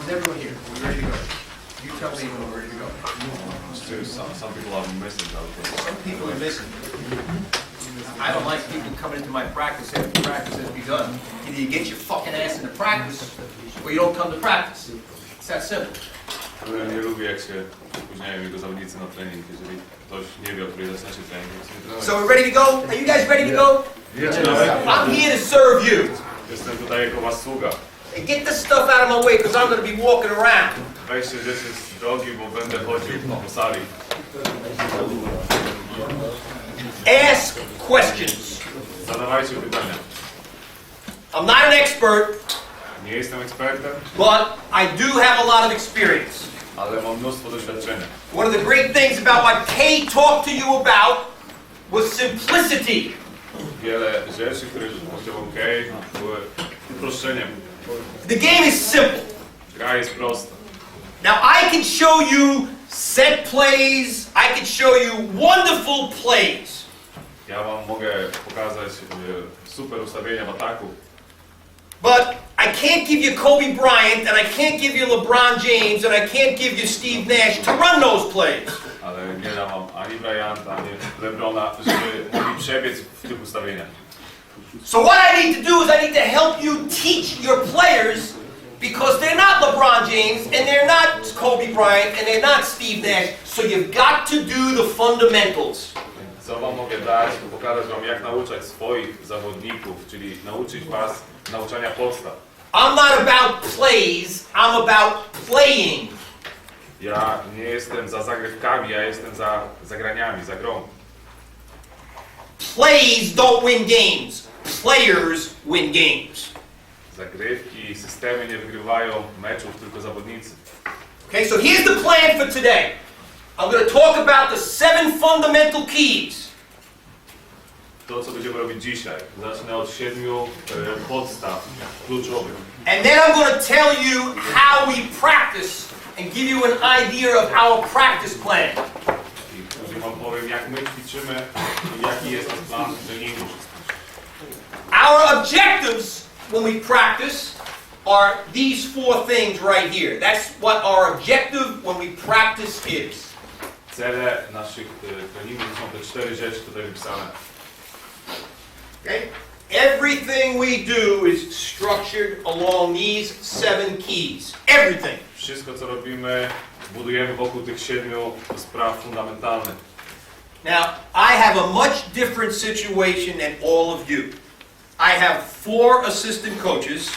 everyone here? Are we ready to go? You tell me when we're ready to go. Some people are missing out. Some people are missing. I don't like people coming into my practice after practice has begun. Either you get your fucking ass into practice, or you don't come to practice. It's that simple. Nie lubię, jak się spóźniają jego zawodnicy na trening, jeżeli ktoś nie wie, o której zaczyna się trening. So we're ready to go? Are you guys ready to go? I'm here to serve you. Jestem tutaj jako was sługa. And get this stuff out of my way, because I'm going to be walking around. Weźcie rzeczy z drogi, bo będę chodził po sali. Ask questions. Zadawajcie pytania. I'm not an expert, Nie jestem ekspertem, but I do have a lot of experience. ale mam mnóstwo doświadczenia. One of the great things about what Kay talked to you about was simplicity. Wiele rzeczy, które powiedział Kay, były uproszczeniem. The game is simple. Gra jest prosta. Now I can show you set plays, I can show you wonderful plays. Ja wam mogę pokazać super ustawienia w ataku. But I can't give you Kobe Bryant, and I can't give you LeBron James, and I can't give you Steve Nash to run those plays. Ale nie dam wam ani Bryanta, ani LeBrona, żeby mogli przebiec w tych ustawieniach. So what I need to do is I need to help you teach your players, because they're not LeBron James, and they're not Kobe Bryant, and they're not Steve Nash, so you've got to do the fundamentals. Co wam mogę dać? Pokazać wam, jak nauczać swoich zawodników, czyli nauczyć was nauczania podstaw. I'm not about plays, I'm about playing. Ja nie jestem za zagrywkami, ja jestem za zagraniami, za grą. Plays don't win games. Players win games. Zagrywki, systemy nie wygrywają meczów, tylko zawodnicy. Okay, so here's the plan for today. I'm going to talk about the 7 fundamental keys. To, co będziemy robić dzisiaj, zacznę od 7 podstaw kluczowych. And then I'm going to tell you how we practice and give you an idea of our practice plan. I później wam powiem, jak my ćwiczymy i jaki jest nasz plan treningu. Our objectives when we practice are these 4 things right here. That's what our objective when we practice is. Cele naszych treningów są te 4 rzeczy tutaj wypisane. Okay? Everything we do is structured along these 7 keys. Everything. Wszystko, co robimy, budujemy wokół tych 7 spraw fundamentalnych. Now, I have a much different situation than all of you. I have 4 assistant coaches.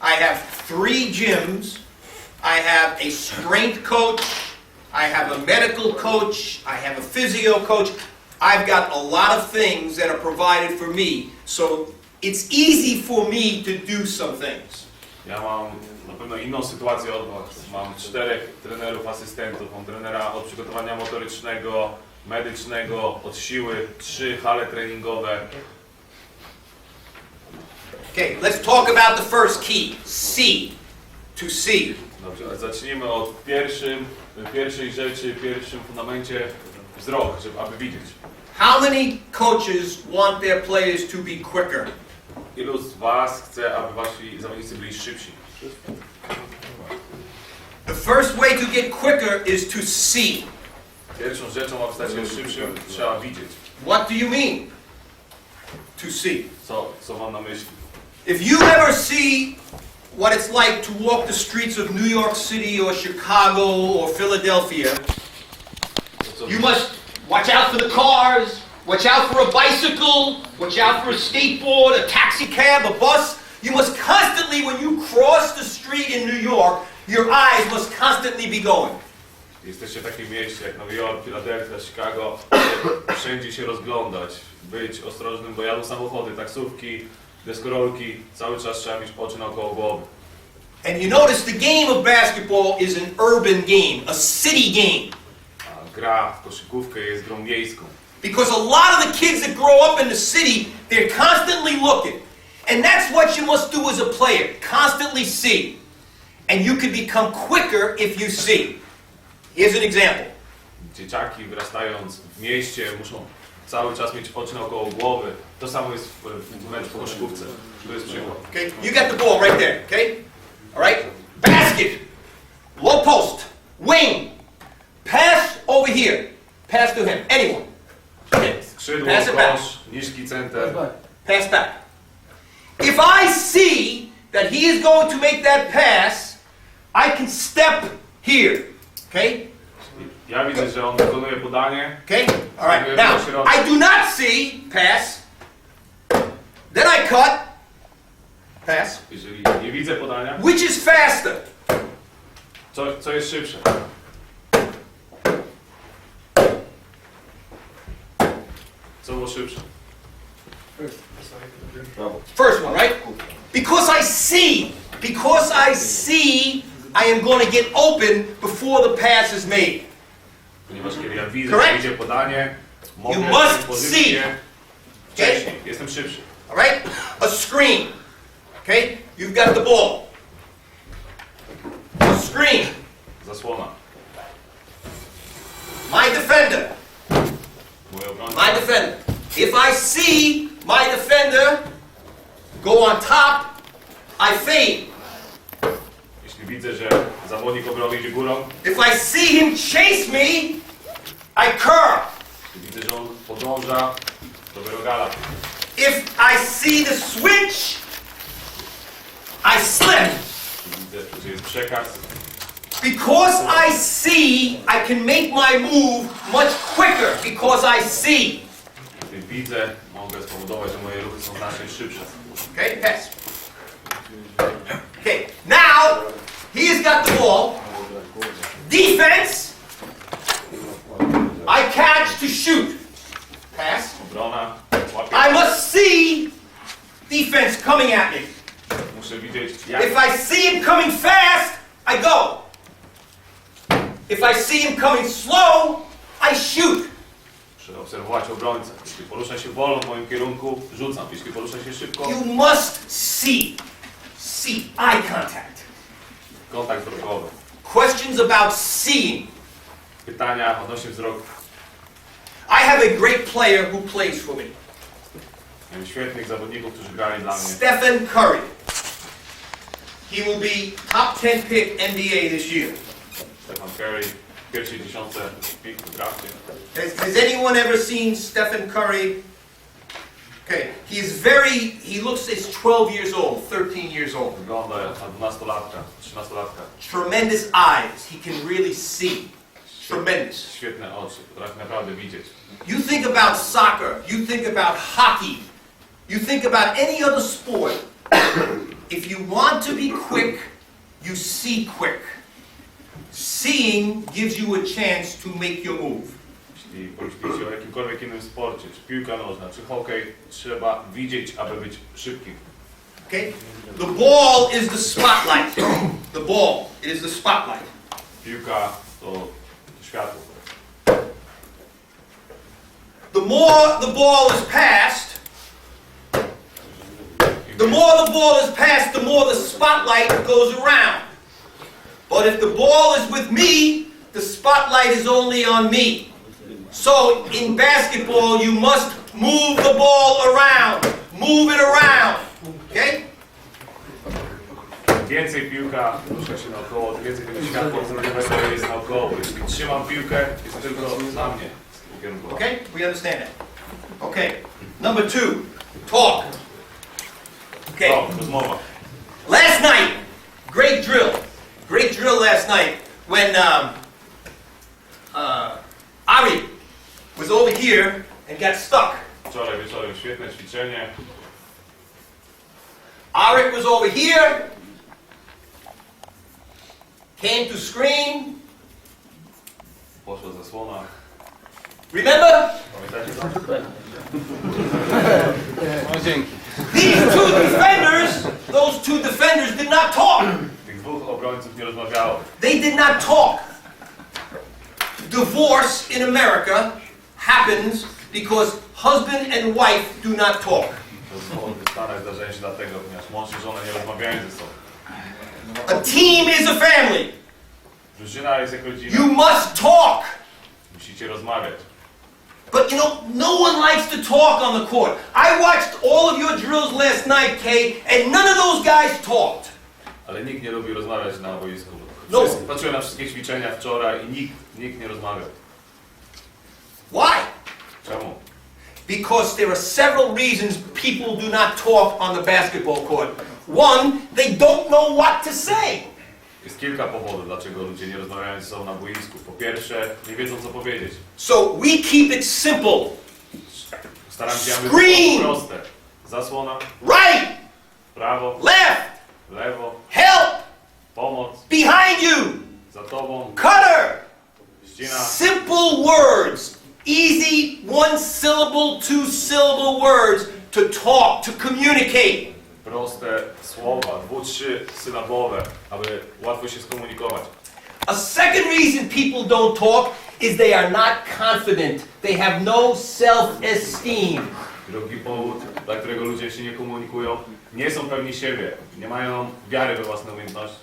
I have 3 gyms. I have a strength coach. I have a medical coach. I have a physio coach. I've got a lot of things that are provided for me. So it's easy for me to do some things. Ja mam na pewno inną sytuację od was. Mam 4 trenerów, asystentów. Mam trenera od przygotowania motorycznego, medycznego, od siły, 3 hale treningowe. Okay, let's talk about the first key. See. To see. Dobrze, zacznijmy od pierwszej rzeczy, pierwszym fundamencie wzrok, aby widzieć. How many coaches want their players to be quicker? Ilu z was chce, aby wasi zawodnicy byli szybsi? The first way to get quicker is to see. Pierwszą rzeczą, aby stać się szybszym, trzeba widzieć. What do you mean? To see. Co mam na myśli? If you ever see what it's like to walk the streets of New York City or Chicago or Philadelphia, you must watch out for the cars, watch out for a bicycle, watch out for a skateboard, a taxi cab, a bus. You must constantly, when you cross the street in New York, your eyes must constantly be going. Jesteście w takim mieście jak Nowy Jork, Philadelphia, Chicago, wszędzie się rozglądać, być ostrożnym, bo jadą samochody, taksówki, deskorolki, cały czas trzeba mieć oczy naokoło głowy. And you notice the game of basketball is an urban game, a city game. A gra w koszykówkę jest grą miejską. Because a lot of the kids that grow up in the city, they're constantly looking. And that's what you must do as a player, constantly see. And you can become quicker if you see. Here's an example. Dzieciaki wyrastając w mieście muszą cały czas mieć oczy naokoło głowy. To samo jest w meczu w koszykówce. To jest przykład. Okay, you got the ball right there, okay? All right? Basket, low post, wing, pass over here, pass to him, anyone. Okay. Skrzydło, Pass it back, kosz, niski center. pass back. If I see that he is going to make that pass, I can step here, okay? Ja widzę, że on wykonuje podanie. Okay? All right. Now, I do not see pass. Then I cut. Pass. Jeżeli nie widzę podania, Which is faster? co jest szybsze? Co było szybsze? First one, right? Because I see I am going to get open before the pass is made. Ponieważ kiedy ja widzę, Correct. że idzie podanie, mogę You must w pozycję see. wcześniej. Jestem szybszy. All right? A screen. Okay? You've got the ball. A screen. Zasłona. My defender. Mój obrońca. My defender. If I see my defender go on top, I fade. Jeśli widzę, że zawodnik obrony idzie górą, If I see him chase me, I curl. jeśli widzę, że on podąża, to wyrogala. If I see the switch, I slip. Jeśli widzę, że jest przekaz, Because I see, I can make my move much quicker because I see. kiedy widzę, mogę spowodować, że moje ruchy są znacznie szybsze. Okay, pass. Okay, now he has got the ball. Defense. I catch to shoot. Pass. Obrona, łapie. I must see defense coming at me. Muszę widzieć, jak If I see him coming fast, I go. If I see him coming slow, I shoot. muszę obserwować obrońcę. Jeśli porusza się wolno w moim kierunku, rzucam. Jeśli porusza się szybko, You must see. See. Eye contact. kontakt wzrokowy. Questions about seeing. Pytania odnośnie wzroku. I have a great player who plays for me. Mam świetnych zawodników, którzy grali dla mnie. Stephen Curry. He will be top 10 pick NBA this year. Stephen Curry w pierwszej dziesiątce pick w drafcie. Has anyone ever seen Stephen Curry? Okay, he looks, he's 12 years old, 13 years old. Wygląda na 12-latka, 13-latka. Tremendous eyes, he can really see. Tremendous. Świetne oczy, potrafi naprawdę widzieć. You think about soccer, you think about hockey, you think about any other sport. If you want to be quick, you see quick. Seeing gives you a chance to make your move. Jeśli pomyślicie o jakimkolwiek innym sporcie, czy piłka nożna, czy hokej, trzeba widzieć, aby być szybkim. Okay? The ball is the spotlight. The ball, it is the spotlight. Piłka to światło. The more the ball is passed, the more the spotlight goes around. But if the ball is with me, the spotlight is only on me. So in basketball, you must move the ball around. Move it around. Okay? Im więcej piłka rusza się naokoło, tym więcej tego światła wzrokowego jest naokoło. Jeśli trzymam piłkę, jest tylko na mnie ukierunkowana. Okay? We understand that. Okay. Number 2, talk. Okay. O, rozmowa. Last night, great drill. Great drill last night when Ari was over here and got stuck. Wczoraj wieczorem świetne ćwiczenie. Arik was over here, came to screen. Poszła zasłona. Remember? Pamiętacie to? No dzięki. Those two defenders did not talk. Tych dwóch obrońców nie rozmawiało. They did not talk. Divorce in America happens because husband and wife do not talk. Rozmowy w Stanach zdarzają się dlatego, ponieważ mąż i żona nie rozmawiają ze sobą. A team is a family. Drużyna jest jak rodzina. You must talk. Musicie rozmawiać. But you know, no one likes to talk on the court. I watched all of your drills last night, Kay, and none of those guys talked. Ale nikt nie lubi rozmawiać na boisku. No. Patrzyłem na wszystkie ćwiczenia wczoraj i nikt nie rozmawiał. Why? Czemu? Because there are several reasons people do not talk on the basketball court. One, they don't know what to say. Jest kilka powodów, dlaczego ludzie nie rozmawiają ze sobą na boisku. Po pierwsze, nie wiedzą co powiedzieć. So we keep it simple. Staram się, aby Screen! było proste. Zasłona, Right, prawo, left, lewo, help, pomoc, behind you, za tobą, cutter. ścina. Simple words. Easy one-syllable, two-syllable words to talk, to communicate. Proste słowa, 2-3-sylabowe, aby łatwo się skomunikować. A second reason people don't talk is they are not confident. They have no self-esteem. Drugi powód, dla którego ludzie się nie komunikują, nie są pewni siebie, nie mają wiary we własne umiejętności.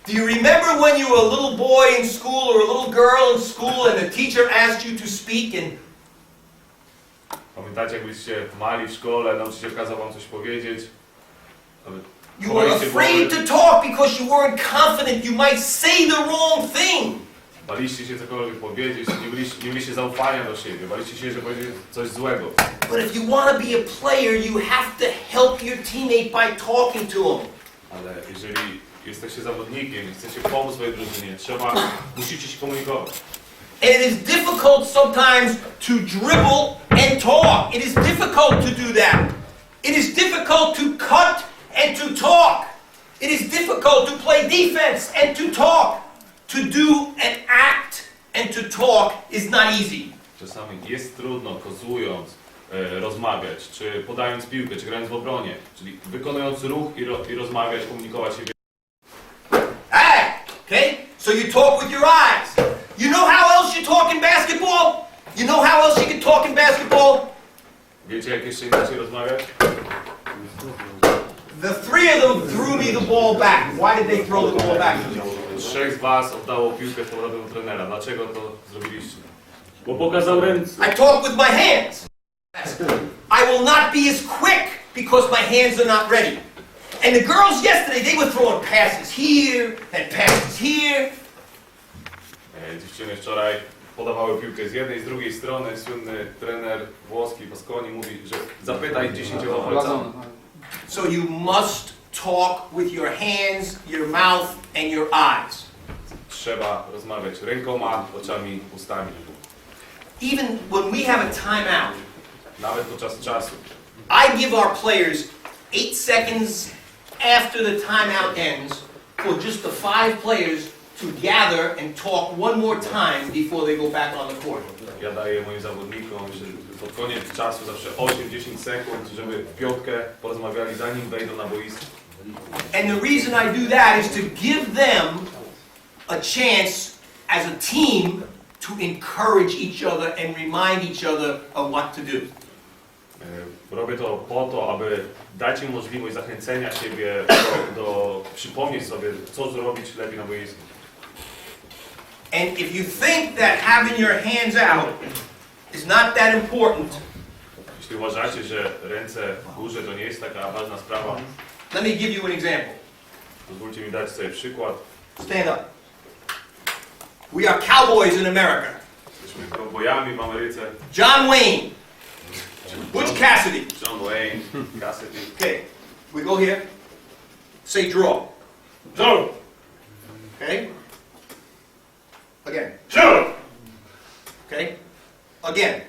Do you remember when you were a little boy in school or a little girl in school and the teacher asked you to speak and Pamiętacie, jak byliście mali w szkole, nauczyciel kazał wam coś powiedzieć? you were afraid to talk because you weren't confident you might say the wrong thing? Baliście się cokolwiek powiedzieć, nie mieliście zaufania do siebie, baliście się, że powiedzieć coś złego. But if you want to be a player, you have to help your teammate by talking to him. Ale jeżeli jesteście zawodnikiem i chcecie pomóc swojej drużynie, musicie się komunikować. And it is difficult sometimes to dribble and talk. It is difficult to do that. It is difficult to cut and to talk. It is difficult to play defense and to talk. To do and act and to talk is not easy. Czasami jest trudno, kozując, rozmawiać, czy podając piłkę, czy grając w obronie, czyli wykonując ruch i rozmawiać, komunikować się. Hey, okay? So you talk with your eyes. You know how else you talk in basketball? You know how else you can talk in basketball? Wiecie, jak jeszcze inaczej rozmawiać? The three of them threw me the ball back. Why did they throw the ball back? Trzech z was oddało piłkę z powrotem do trenera. Dlaczego to zrobiliście? Bo pokazał ręce. I talk with my hands. I will not be as quick because my hands are not ready. And the girls yesterday, they were throwing passes here and passes here. Dziewczyny wczoraj podawały piłkę z jednej, z drugiej strony. Słynny trener włoski Pasconi mówi, że zapytaj 10 palcami. So you must talk with your hands, your mouth, and your eyes. Trzeba rozmawiać rękoma, oczami, ustami. Even when we have a timeout, Nawet podczas czasu. I give our players 8 seconds after the timeout ends for just the 5 players to gather and talk one more time before they go back on the court. Ja daję moim zawodnikom, że pod koniec czasu zawsze 8-10 sekund, żeby w piątkę porozmawiali zanim wejdą na boisko. And the reason I do that is to give them a chance as a team to encourage each other and remind each other of what to do. Robię to po to, aby dać im możliwość zachęcenia siebie do przypomnieć sobie, co zrobić lepiej na boisku. And if you think that having your hands out is not that important, Jeśli uważacie, że ręce w górze to nie jest taka ważna sprawa, let me give you an example. pozwólcie mi dać sobie przykład. Stand up. We are cowboys in America. Jesteśmy kowbojami w Ameryce. John Wayne, Butch Cassidy. John Wayne, Cassidy. Okay, we go here. Say draw. Draw! Okay? Again. Draw! Okay? Again.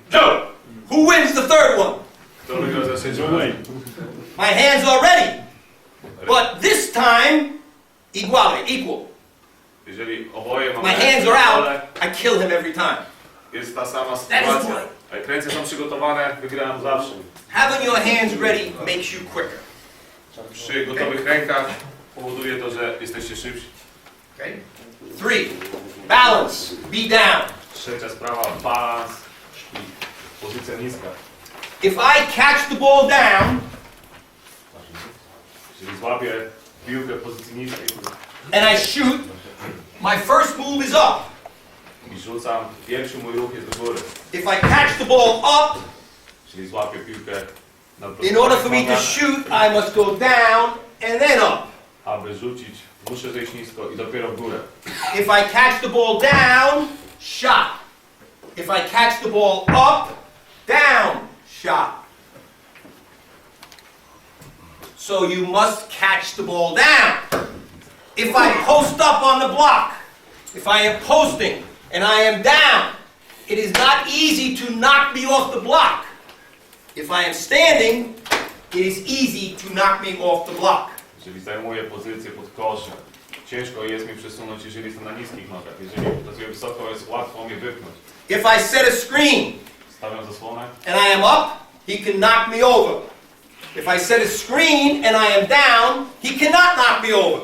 Draw! Who wins the third one? Kto wygrał za sędzią? My hands are ready. But this time, equal. Jeżeli oboje mamy My hands are out, I kill him every time. jest ta sama That is sytuacja. right. A jak ręce są przygotowane, wygrałem zawsze. Having your hands ready makes you quicker. Przy gotowych rękach powoduje to, że jesteście szybsi. Okay? 3, balance, be down. Trzecia sprawa, balans i pozycja niska. If I catch the ball down Jeżeli złapię piłkę w pozycji niskiej and I shoot, my first move is up. i rzucam. Pierwszy mój ruch jest do góry. If I catch the ball up, Czyli złapię piłkę na in order for me to shoot, I must go down and then up. Aby rzucić, muszę zejść nisko i dopiero w górę. If I catch the ball down, shot. If I catch the ball up, down, shot. So you must catch the ball down. If I post up on the block, if I am posting and I am down, it is not easy to knock me off the block. If I am standing, it is easy to knock me off the block. Jeżeli zajmuję pozycję pod koszem, ciężko jest mi przesunąć, jeżeli jestem na niskich nogach. Jeżeli pracuję wysoko, jest łatwo mnie wypchnąć. If I set a screen Stawiam zasłonę and I am up, he can knock me over. If I set a screen and I am down, he cannot knock me over.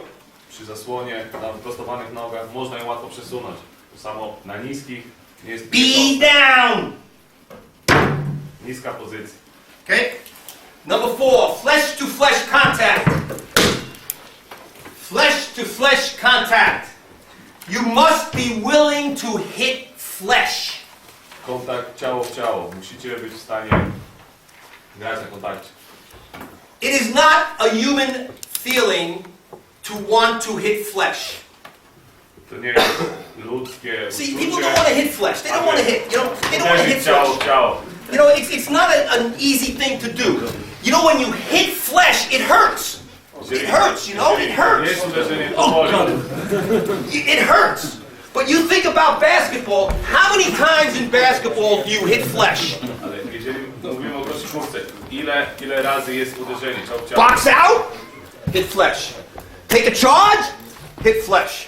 przy zasłonie, na wyprostowanych nogach można ją łatwo przesunąć. To samo na niskich nie jest Be down. niska pozycja. Okay? Number 4, flesh to flesh contact. Flesh to flesh contact. You must be willing to hit flesh. Kontakt ciało w ciało. Musicie być w stanie grać na kontakcie. It is not a human feeling to want to hit flesh. To nie jest ludzkie See, people don't want to hit flesh. They don't want to hit, you know, they don't want to hit ciało flesh. w ciało. You know, it's not an easy thing to do. You know, when you hit flesh, it hurts. It hurts, you know, it hurts. Jest uderzenie, to Oh, boli. God. It hurts. But you think about basketball, how many times in basketball do you hit flesh? Ale jeżeli mówimy o koszykówce, ile razy jest uderzenie ciało w ciało? Box out, hit flesh. Take a charge, hit flesh.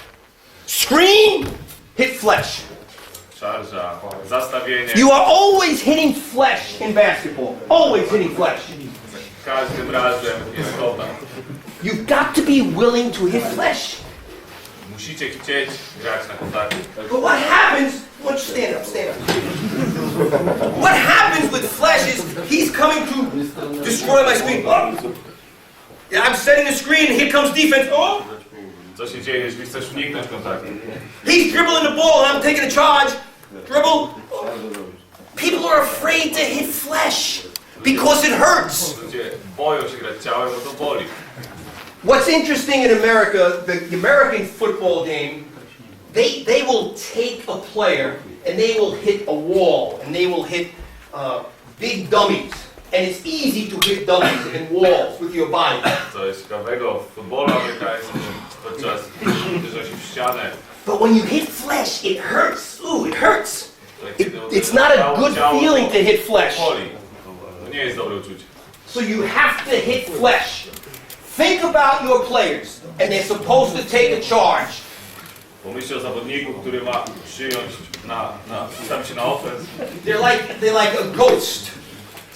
Screen, hit flesh. Szarża, zastawienie. You are always hitting flesh in basketball. Always hitting flesh. Każdym razem jest kontakt. You've got to be willing to hit flesh. Musicie chcieć grać na kontakcie. But what happens, stand up, stand up. What happens with flesh is he's coming to destroy my screen. Oh. Yeah, I'm setting a screen and here comes defense. Oh. Co się dzieje, jeżeli chcesz uniknąć kontaktu? He's dribbling the ball and I'm taking a charge. Dribble. People are afraid to hit flesh because it hurts. Ludzie boją się grać ciałem, bo to boli. What's interesting in America, the American football game, they will take a player and they will hit a wall and they will hit big dummies. And it's easy to hit dummies and walls with your body. Co jest ciekawego w futbolu amerykańskim, podczas uderza się w ścianę. But when you hit flesh, it hurts. Ooh, it hurts. It's not a good feeling to hit flesh. Boli. To nie jest dobre uczucie. So you have to hit flesh. Think about your players, and they're supposed to take a charge. Pomyślcie o zawodniku, który ma przyjąć ustawić się na ofens. They're like a ghost.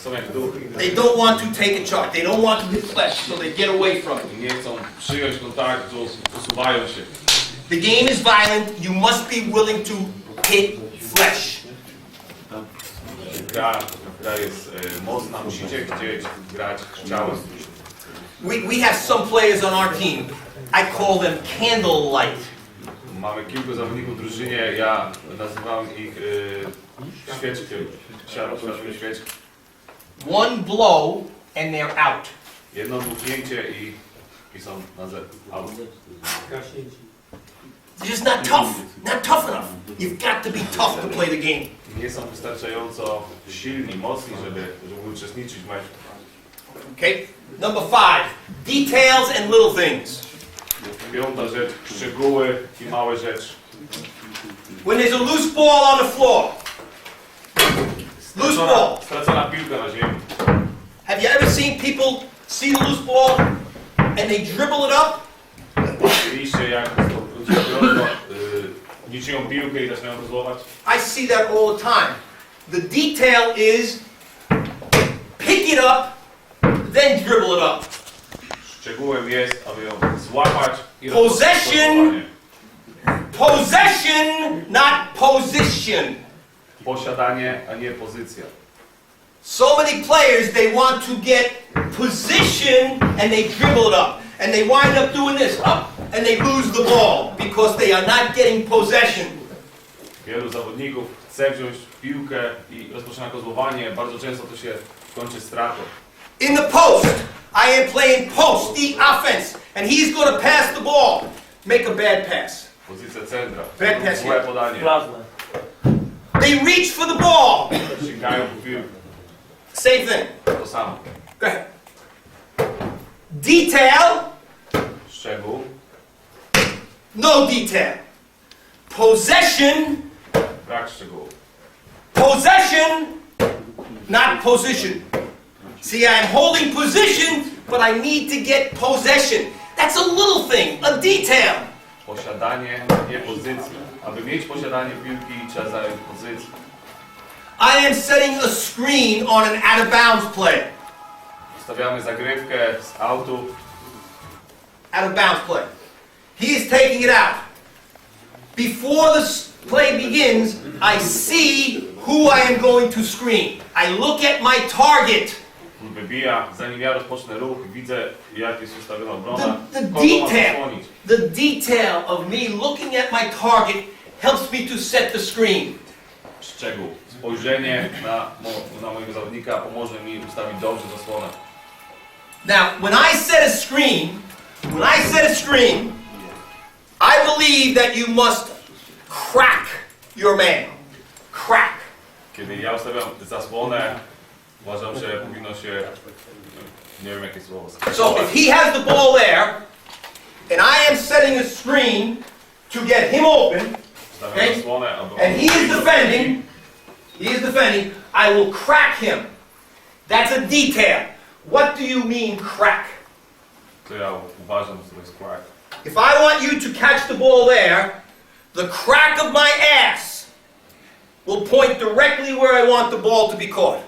Są jak duchy. They don't want to take a charge. They don't want to hit flesh, so they get away from it. I nie chcą przyjąć kontaktu, usuwają się. The game is violent. You must be willing to hit flesh. Gra jest mocna, musicie chcieć grać ciałem. We have some players on our team. I call them candlelight. Mamy kilku zawodników w drużynie, ja nazywam ich świeczkiem, światłem świeczki. One blow and they're out. Jedno dmuchnięcie i są na zewnątrz. Out. They're just not tough enough. You've got to be tough to play the game. Nie są wystarczająco silni, mocni, żeby uczestniczyć w meczu. Okay? Number 5, details and little things. Piąta rzecz, szczegóły i małe rzeczy. When there's a loose ball on the floor. Loose ball. Stracona piłka na ziemi. Have you ever seen people see the loose ball and they dribble it up? Widzieliście jak ludzie niczyją piłkę i zaczynają rozłować? I see that all the time. The detail is pick it up, then dribble it up. Szczegółem jest, aby ją złapać i Possession, not position. Posiadanie, a nie pozycja. So many players, they want to get position and they dribble it up. And they wind up doing this, up, and they lose the ball because they are not getting possession. Wielu zawodników chce wziąć piłkę i rozpoczyna kozłowanie. Bardzo często to się kończy stratą. In the post, I am playing post, the offense, and he's going to pass the ball. Make a bad pass. Pozycja centra. Bad pass Złe here. podanie. They reach for the ball. Sięgają po piłkę. Same thing. To samo. Go ahead. Detail, Szczegół. no detail. Possession, Brak szczegółów. possession, not position. See, I'm holding position, but I need to get possession. That's a little thing, a detail. Posiadanie, nie pozycja. Aby mieć posiadanie piłki, trzeba zająć pozycję. I am setting a screen on an out-of-bounds play. Ustawiamy zagrywkę z autu. Out-of-bounds play. He is taking it out. Before the play begins, I see who I am going to screen. I look at my target. Wybija, zanim ja rozpocznę ruch, widzę jak jest ustawiona obrona. The Kogo mam detail, zasłonić. the detail of me looking at my target helps me to set the screen. Szczegół. Spojrzenie na mojego zawodnika pomoże mi ustawić dobrze zasłonę. Now, when I set a screen, I believe that you must crack your man. Crack. Kiedy ja ustawiam zasłonę, uważam, że powinno się, nie wiem jakie słowo. So if he has the ball there, and I am setting a screen to get him open, Ustawiam zasłonę, aby and he is defending, I will crack him. That's a detail. What do you mean crack? to ja uważam, że to jest crack. If I want you to catch the ball there, the crack of my ass will point directly where I want the ball to be caught.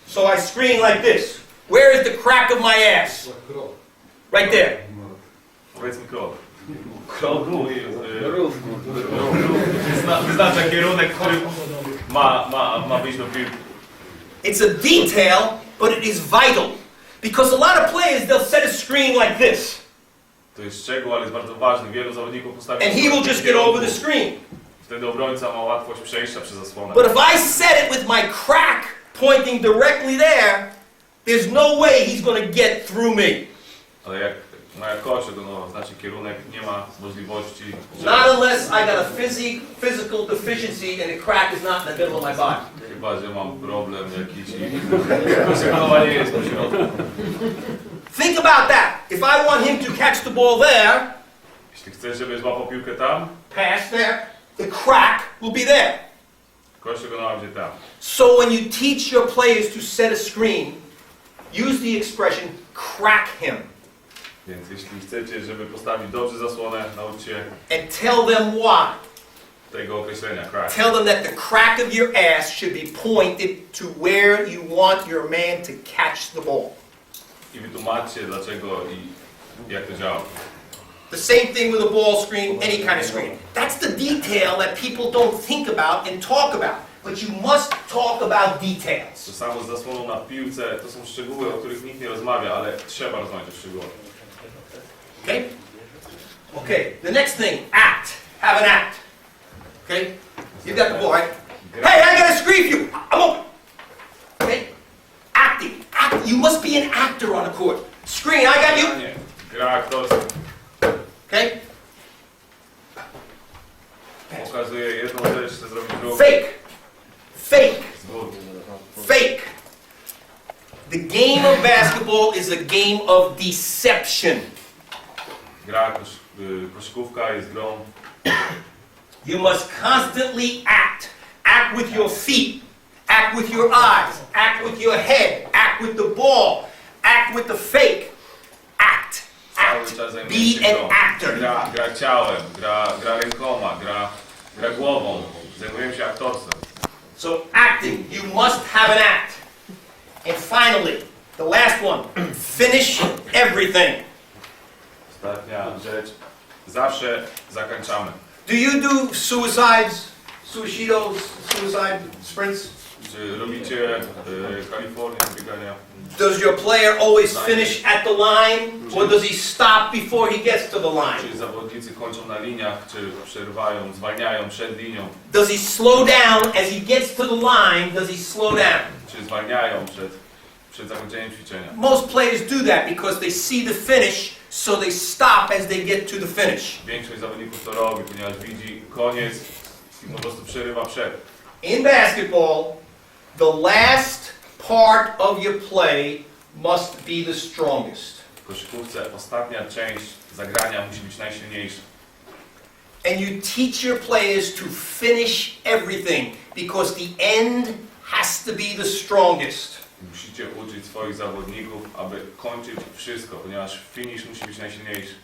So I screen like this. Where is the crack of my ass? Right there. Powiedzmy krok. Krok wyznacza kierunek, który ma wyjść do piłki. It's a detail, but it is vital. Because a lot of players, they'll set a screen like this. To jest szczegół, ale jest bardzo ważny. Wielu zawodników postawi And he will just get over the screen. Wtedy obrońca ma łatwość przejścia przez zasłonę. But if I set it with my crack pointing directly there, there's no way he's going to get through me. Ale jak moja kocie, to znaczy kierunek, nie ma możliwości, Not unless I got a physical deficiency and the crack is not in the middle of my body. chyba, że mam problem jakiś i konsekwowanie jest po środku. Think about that. If I want him to catch the ball there, Jeśli chcesz, żeby złapał piłkę tam, pass there, the crack will be there. kość go będzie tam. So when you teach your players to set a screen, use the expression crack him Więc jeśli chcecie, żeby postawić dobrze zasłonę, nauczcie and tell them why. tego określenia crack. Tell them that the crack of your ass should be pointed to where you want your man to catch the ball. I wytłumaczcie dlaczego i jak to działa. The same thing with a ball screen, any kind of screen. That's the detail that people don't think about and talk about. But you must talk about details. To samo z zasłoną na piłce, to są szczegóły, o których nikt nie rozmawia, ale trzeba rozmawiać o szczegółach. Okay? Okay, the next thing, act. Have an act. Okay? You got the ball, right? Hey, I gotta scream you! I'm open! Okay? Acting. Act. You must be an actor on the court. Screen, I got you. Nie, gra aktorska. Okay? Pokazuje jedną rzecz, chce zrobić drugą. Fake. Fake. Zwód. Fake. The game of basketball is a game of deception. Gra koszykówka jest grą. You must constantly act. Act with your feet. Act with your eyes. Act with your head. Act with the ball. Act with the fake. Act. Cały Act. czas zajmuje się Be grą. an actor. Gra ciałem, gra rękoma, gra głową. Zajmujemy się aktorstwem. So acting, you must have an act. And finally, the last one, finish everything. Ostatnia rzecz. Zawsze zakończamy. Do you do suicide sprints? Czy robicie Kalifornię, biegania? Does your player always finish at the line, or does he stop before he gets to the line? Czy zawodnicy kończą na liniach, czy przerywają, zwalniają przed linią? Does he slow down as he gets to the line? Does he slow down? Czy zwalniają przed zakończeniem ćwiczenia? Most players do that because they see the finish, so they stop as they get to the finish. Większość zawodników to robi, ponieważ widzi koniec i po prostu przerywa przed. In basketball, the last part of your play must be the strongest. W koszykówce ostatnia część zagrania musi być najsilniejsza. And you teach your players to finish everything because the end has to be the strongest. Musicie uczyć swoich zawodników, aby kończyć wszystko, ponieważ finish musi być najsilniejszy.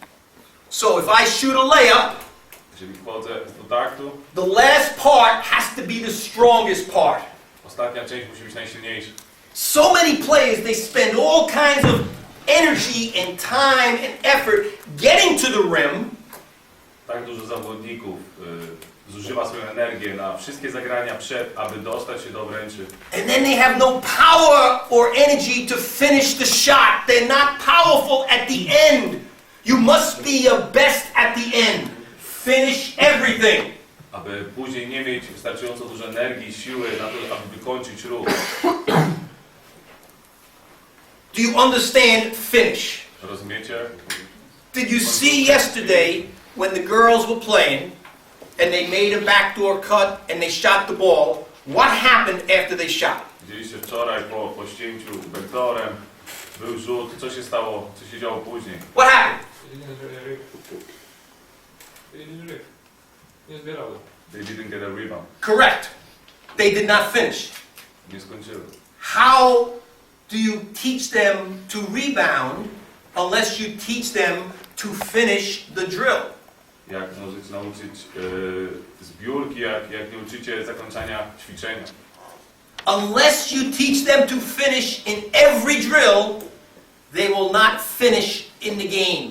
So if I shoot a layup, Jeżeli wchodzę do taktu, the last part has to be the strongest part. ostatnia część musi być najsilniejsza. So many players, they spend all kinds of energy and time and effort getting to the rim, Tak dużo zawodników zużywa swoją energię na wszystkie zagrania przed, aby dostać się do obręczy. and then they have no power or energy to finish the shot. They're not powerful at the end. You must be your best at the end. Finish everything. Aby później nie mieć wystarczająco dużo energii, siły na to, aby wykończyć ruch. Do you understand finish? Rozumiecie? Did you see yesterday when the girls were playing and they made a backdoor cut and they shot the ball? What happened after they shot? Widzieliście wczoraj po ścięciu backdoorem, był rzut, co się stało, co się działo później? What happened? Nie zbierały. They didn't get a rebound. Correct. They did not finish. Nie skończyły. How do you teach them to rebound unless you teach them to finish the drill? Jak możecie nauczyć zbiórki, jak nie uczycie zakończenia ćwiczenia? Unless you teach them to finish in every drill, they will not finish in the game.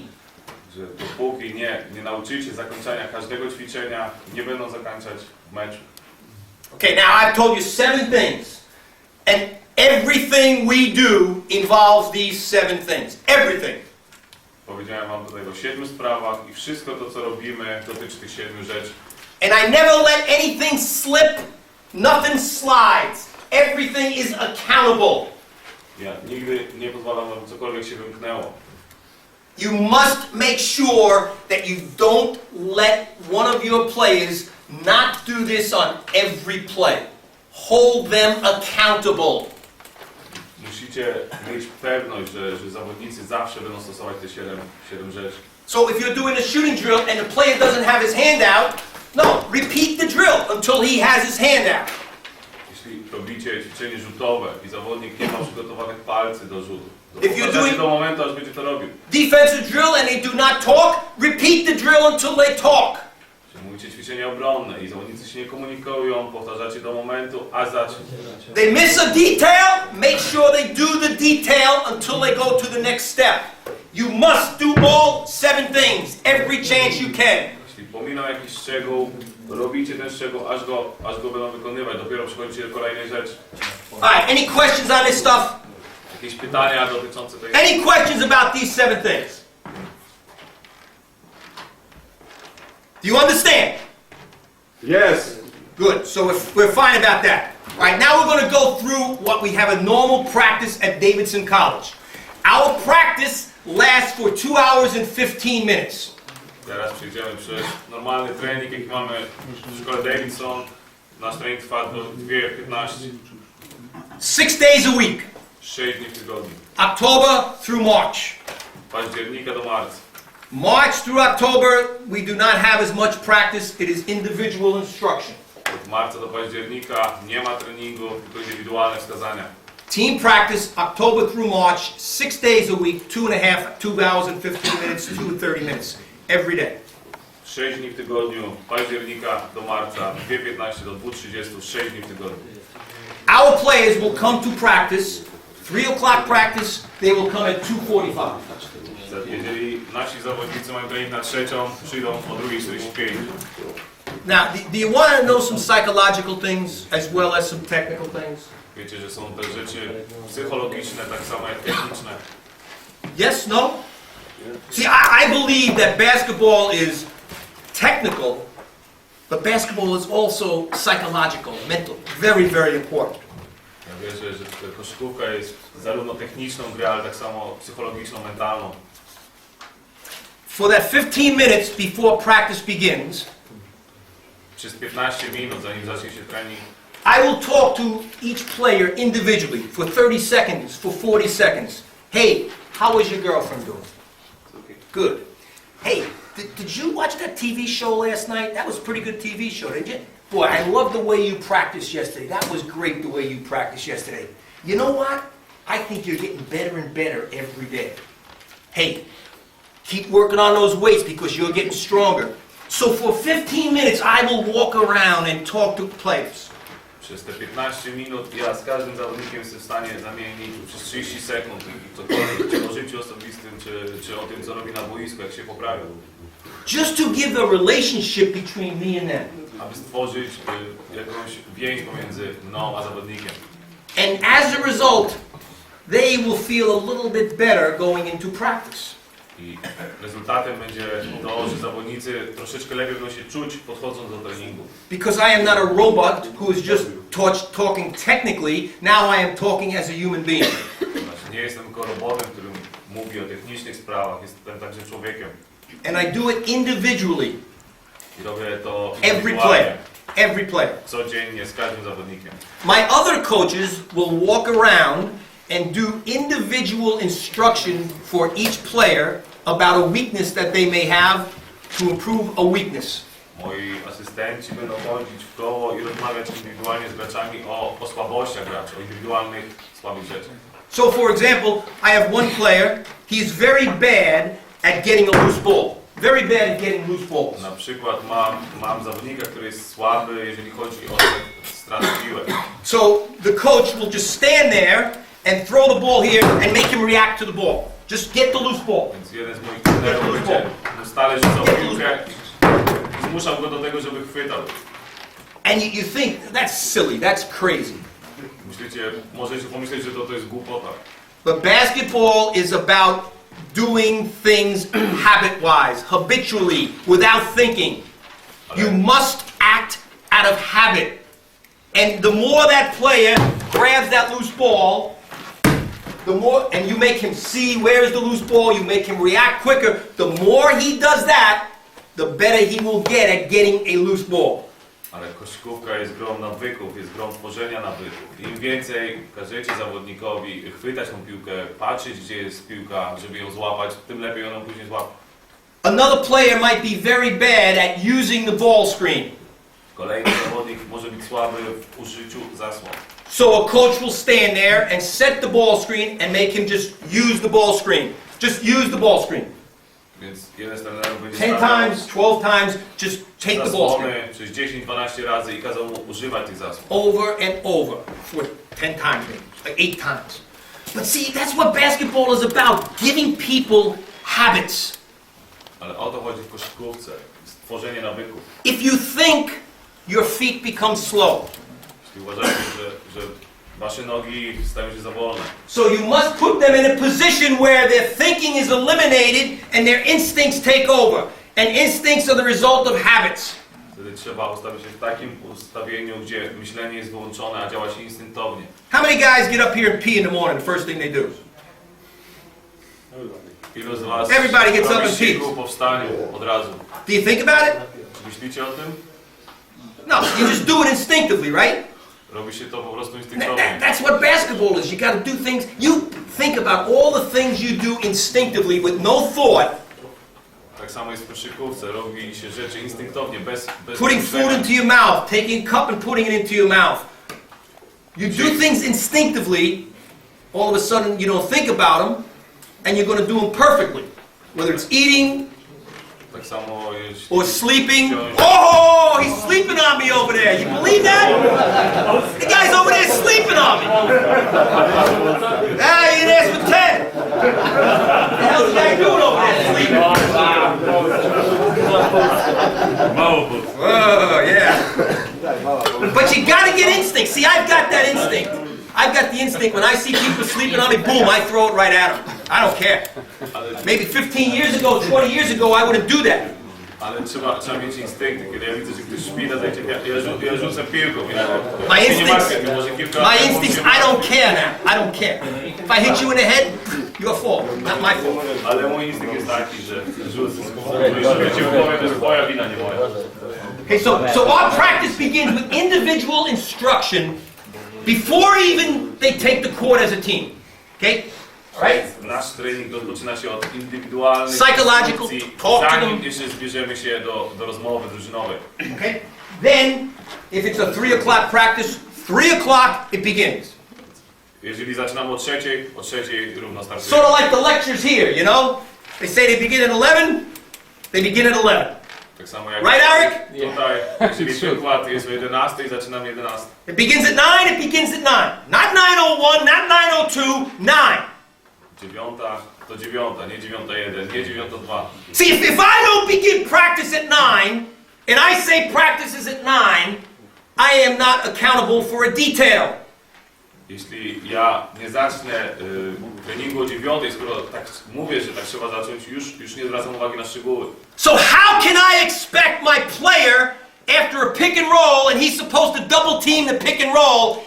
Że dopóki nie nauczycie zakończenia każdego ćwiczenia, nie będą zakończać w meczu. Okay, now I've told you 7 things. And everything we do involves these 7 things. Everything. Powiedziałem wam tutaj o 7 sprawach i wszystko to, co robimy, dotyczy tych 7 rzeczy. And I never let anything slip. Nothing slides. Everything is accountable. Ja nigdy nie pozwalam, aby cokolwiek się wymknęło. You must make sure that you don't let one of your players not do this on every play. Hold them accountable. Musicie mieć pewność, że zawodnicy zawsze będą stosować te 7 rzeczy. So if you're doing a shooting drill and the player doesn't have his hand out, no, repeat the drill until he has his hand out. Jeśli robicie ćwiczenie rzutowe i zawodnik nie ma przygotowanych palcy do rzutu, to If you're doing- do momentu, aż będzie to robił. Defensive drill and they do not talk, repeat the drill until they talk. Jeśli mówicie ćwiczenie obronne i zawodnicy się nie komunikują, powtarzacie do momentu, aż zacznie. They miss a detail, make sure they do the detail until they go to the next step. You must do all 7 things, every chance you can. Jeśli pominął jakiś szczegół, robicie ten szczegół, aż go będą wykonywać. Dopiero przechodzicie do kolejnej rzeczy. Alright, any questions on this stuff? Jakieś pytania dotyczące tej... Any questions about these 7 things? Do you understand? Yes. Good, so we're fine about that. Alright, now we're going to go through what we have a normal practice at Davidson College. Our practice lasts for 2 hours and 15 minutes. Teraz przejdziemy przez normalny trening, jaki mamy w szkole Davidson. Nasz trening trwa do 2:15. 6 days a week, 6 dni w tygodniu. October through March. Października do marca. March through October, we do not have as much practice. It is individual instruction. Od marca do października nie ma treningu, tylko indywidualne wskazania. Team practice, October through March, 6 days a week, 2 hours and 15 minutes, 2 to 30 minutes, every day. 6 dni w tygodniu, października do marca, 2:15 do 2:30, 6 dni w tygodniu. Our players will come to practice, 3 o'clock practice, they will come at 2:45. Jeżeli nasi zawodnicy mają trening na 3:00, przyjdą o 2:45. Now, do you want to know some psychological things as well as some technical things? Wiecie, że są te rzeczy psychologiczne, tak samo jak techniczne. Yes, no? See, I believe that basketball is technical, but basketball is also psychological, mental. Very, very important. Ja wierzę, że koszykówka jest zarówno techniczną grą, ale tak samo psychologiczną, mentalną. For that 15 minutes before practice begins, Przez 15 minut, zanim zacznie się trening, I will talk to each player individually for 30 seconds, for 40 seconds. Hey, how is your girlfriend doing? Good. Hey, did you watch that TV show last night? That was a pretty good TV show, didn't you? Boy, I love the way you practiced yesterday. That was great the way you practiced yesterday. You know what? I think you're getting better and better every day. Hey, keep working on those weights because you're getting stronger. So for 15 minutes, I will walk around and talk to players. przez te 15 minut ja z każdym zawodnikiem jestem w stanie zamienić przez 30 sekund cokolwiek, czy o życiu osobistym, czy o tym, co robi na boisku, jak się poprawił. Just to give a relationship between me and them. Aby stworzyć jakąś więź pomiędzy mną a zawodnikiem. And as a result, they will feel a little bit better going into practice. I rezultatem będzie to, że zawodnicy troszeczkę lepiej będą się czuć podchodząc do treningu. Because I am not a robot who is just talking technically, now I am talking as a human being. Znaczy, nie jestem tylko robotem, który mówi o technicznych sprawach, jestem także człowiekiem. And I do it individually. I robię to Every player. Every player. codziennie z każdym zawodnikiem. My other coaches will walk around and do individual instruction for each player about a weakness that they may have to improve a weakness. Moi asystenci będą chodzić w koło i rozmawiać indywidualnie z graczami o słabościach graczy, o indywidualnych słabych rzeczach. So for example, I have one player, he is very bad at getting a loose ball. Very bad at getting loose balls. Na przykład mam zawodnika, który jest słaby, jeżeli chodzi o stratę piłek. So the coach will just stand there and throw the ball here and make him react to the ball. Just get the loose ball. Więc jeden z moich trenerów będzie mu stale rzucał piłkę i zmuszał go do tego, żeby chwytał. And you think, that's silly, that's crazy. Możecie pomyśleć, że to jest głupota. But basketball is about doing things habit-wise, habitually, without thinking. You must act out of habit. And the more that player grabs that loose ball, the more, and you make him see where's the loose ball, you make him react quicker, the more he does that, the better he will get at getting a loose ball. Ale koszykówka jest grą nawyków, jest grą tworzenia nawyków. Im więcej każecie zawodnikowi chwytać tą piłkę, patrzeć gdzie jest piłka, żeby ją złapać, tym lepiej on ją później złapie. Another player might be very bad at using the ball screen. Kolejny zawodnik może być słaby w użyciu zasłon. So a coach will stand there and set the ball screen and make him just use the ball screen. Just use the ball screen. Więc jeden z trenerów będzie 10 times, 12 times, just take the ball screen. zasłony przez 10-12 razy i kazał mu używać tych zasłon. Over and over for 10 times maybe, like 8 times. But see, that's what basketball is about, giving people habits. Ale o to chodzi w koszykówce, stworzenie nawyków. If you think, your feet become slow. Jeśli uważacie, że wasze nogi stają się za wolne. So you must put them in a position where their thinking is eliminated and their instincts take over. And instincts are the result of habits. Wtedy trzeba ustawić się w takim ustawieniu, gdzie myślenie jest wyłączone, a działa się instynktownie. How many guys get up here and pee in the morning, the first thing they do? Ilu z was Everybody gets up robi and siku pees. po wstaniu od razu? Do you think about it? Myślicie o tym? No, you just do it instinctively, right? Robi się to po prostu instynktownie. That's what basketball is. You got to do things. You think about all the things you do instinctively with no thought. Tak samo jest w koszykówce. Robi się rzeczy instynktownie, bez Putting food into your mouth, taking a cup and putting it into your mouth. You do things instinctively. All of a sudden, you don't think about them, and you're going to do them perfectly. Whether it's eating Tak samo jest. or sleeping. Oh, he's sleeping on me over there. You believe that? The guy's over there sleeping on me. Ah, you didn't ask for 10. What the hell's the guy doing over there sleeping? Mało. Oh, I've got the instinct, when I see people sleeping on me, boom, I throw it right at them. I don't care. Maybe 15 years ago, 20 years ago, I wouldn't do that. Ale trzeba mieć instynkty, kiedy ja widzę, że ktoś śpi na tej ja rzucę piłką. My instincts, I don't care now. I don't care. If I hit you in the head, your fault, not my fault. Ale mój instynkt jest taki, że rzucę. Jeżeli cię w głowie, to jest twoja wina, nie moja. Okay, so our practice begins with individual instruction before even they take the court as a team. Okay? Right? Nasz trening rozpoczyna się od indywidualnych Psychological, talk to zanim them. jeszcze zbierzemy się do rozmowy drużynowej. Okay? Then, if it's a 3 o'clock practice, 3 o'clock it begins. Jeżeli zaczynamy o trzeciej równo startujemy. Sort of like the lectures here, you know? They say they begin at 11, they begin at 11. Tak samo jak Right, Eric? tutaj, jeżeli przykład jest o 11 i zaczynamy 11. It begins at 9, it begins at 9. Not 9:01, not 9:02, 9. 9 to 9, nie 9:01, nie 9:02. See, if I don't begin practice at 9, and I say practice is at 9, I am not accountable for a detail. Jeśli ja nie zacznę treningu o 9, skoro tak mówię, że tak trzeba zacząć, już nie zwracam uwagi na szczegóły. So how can I expect my player, after a pick and roll, and he's supposed to double team the pick and roll,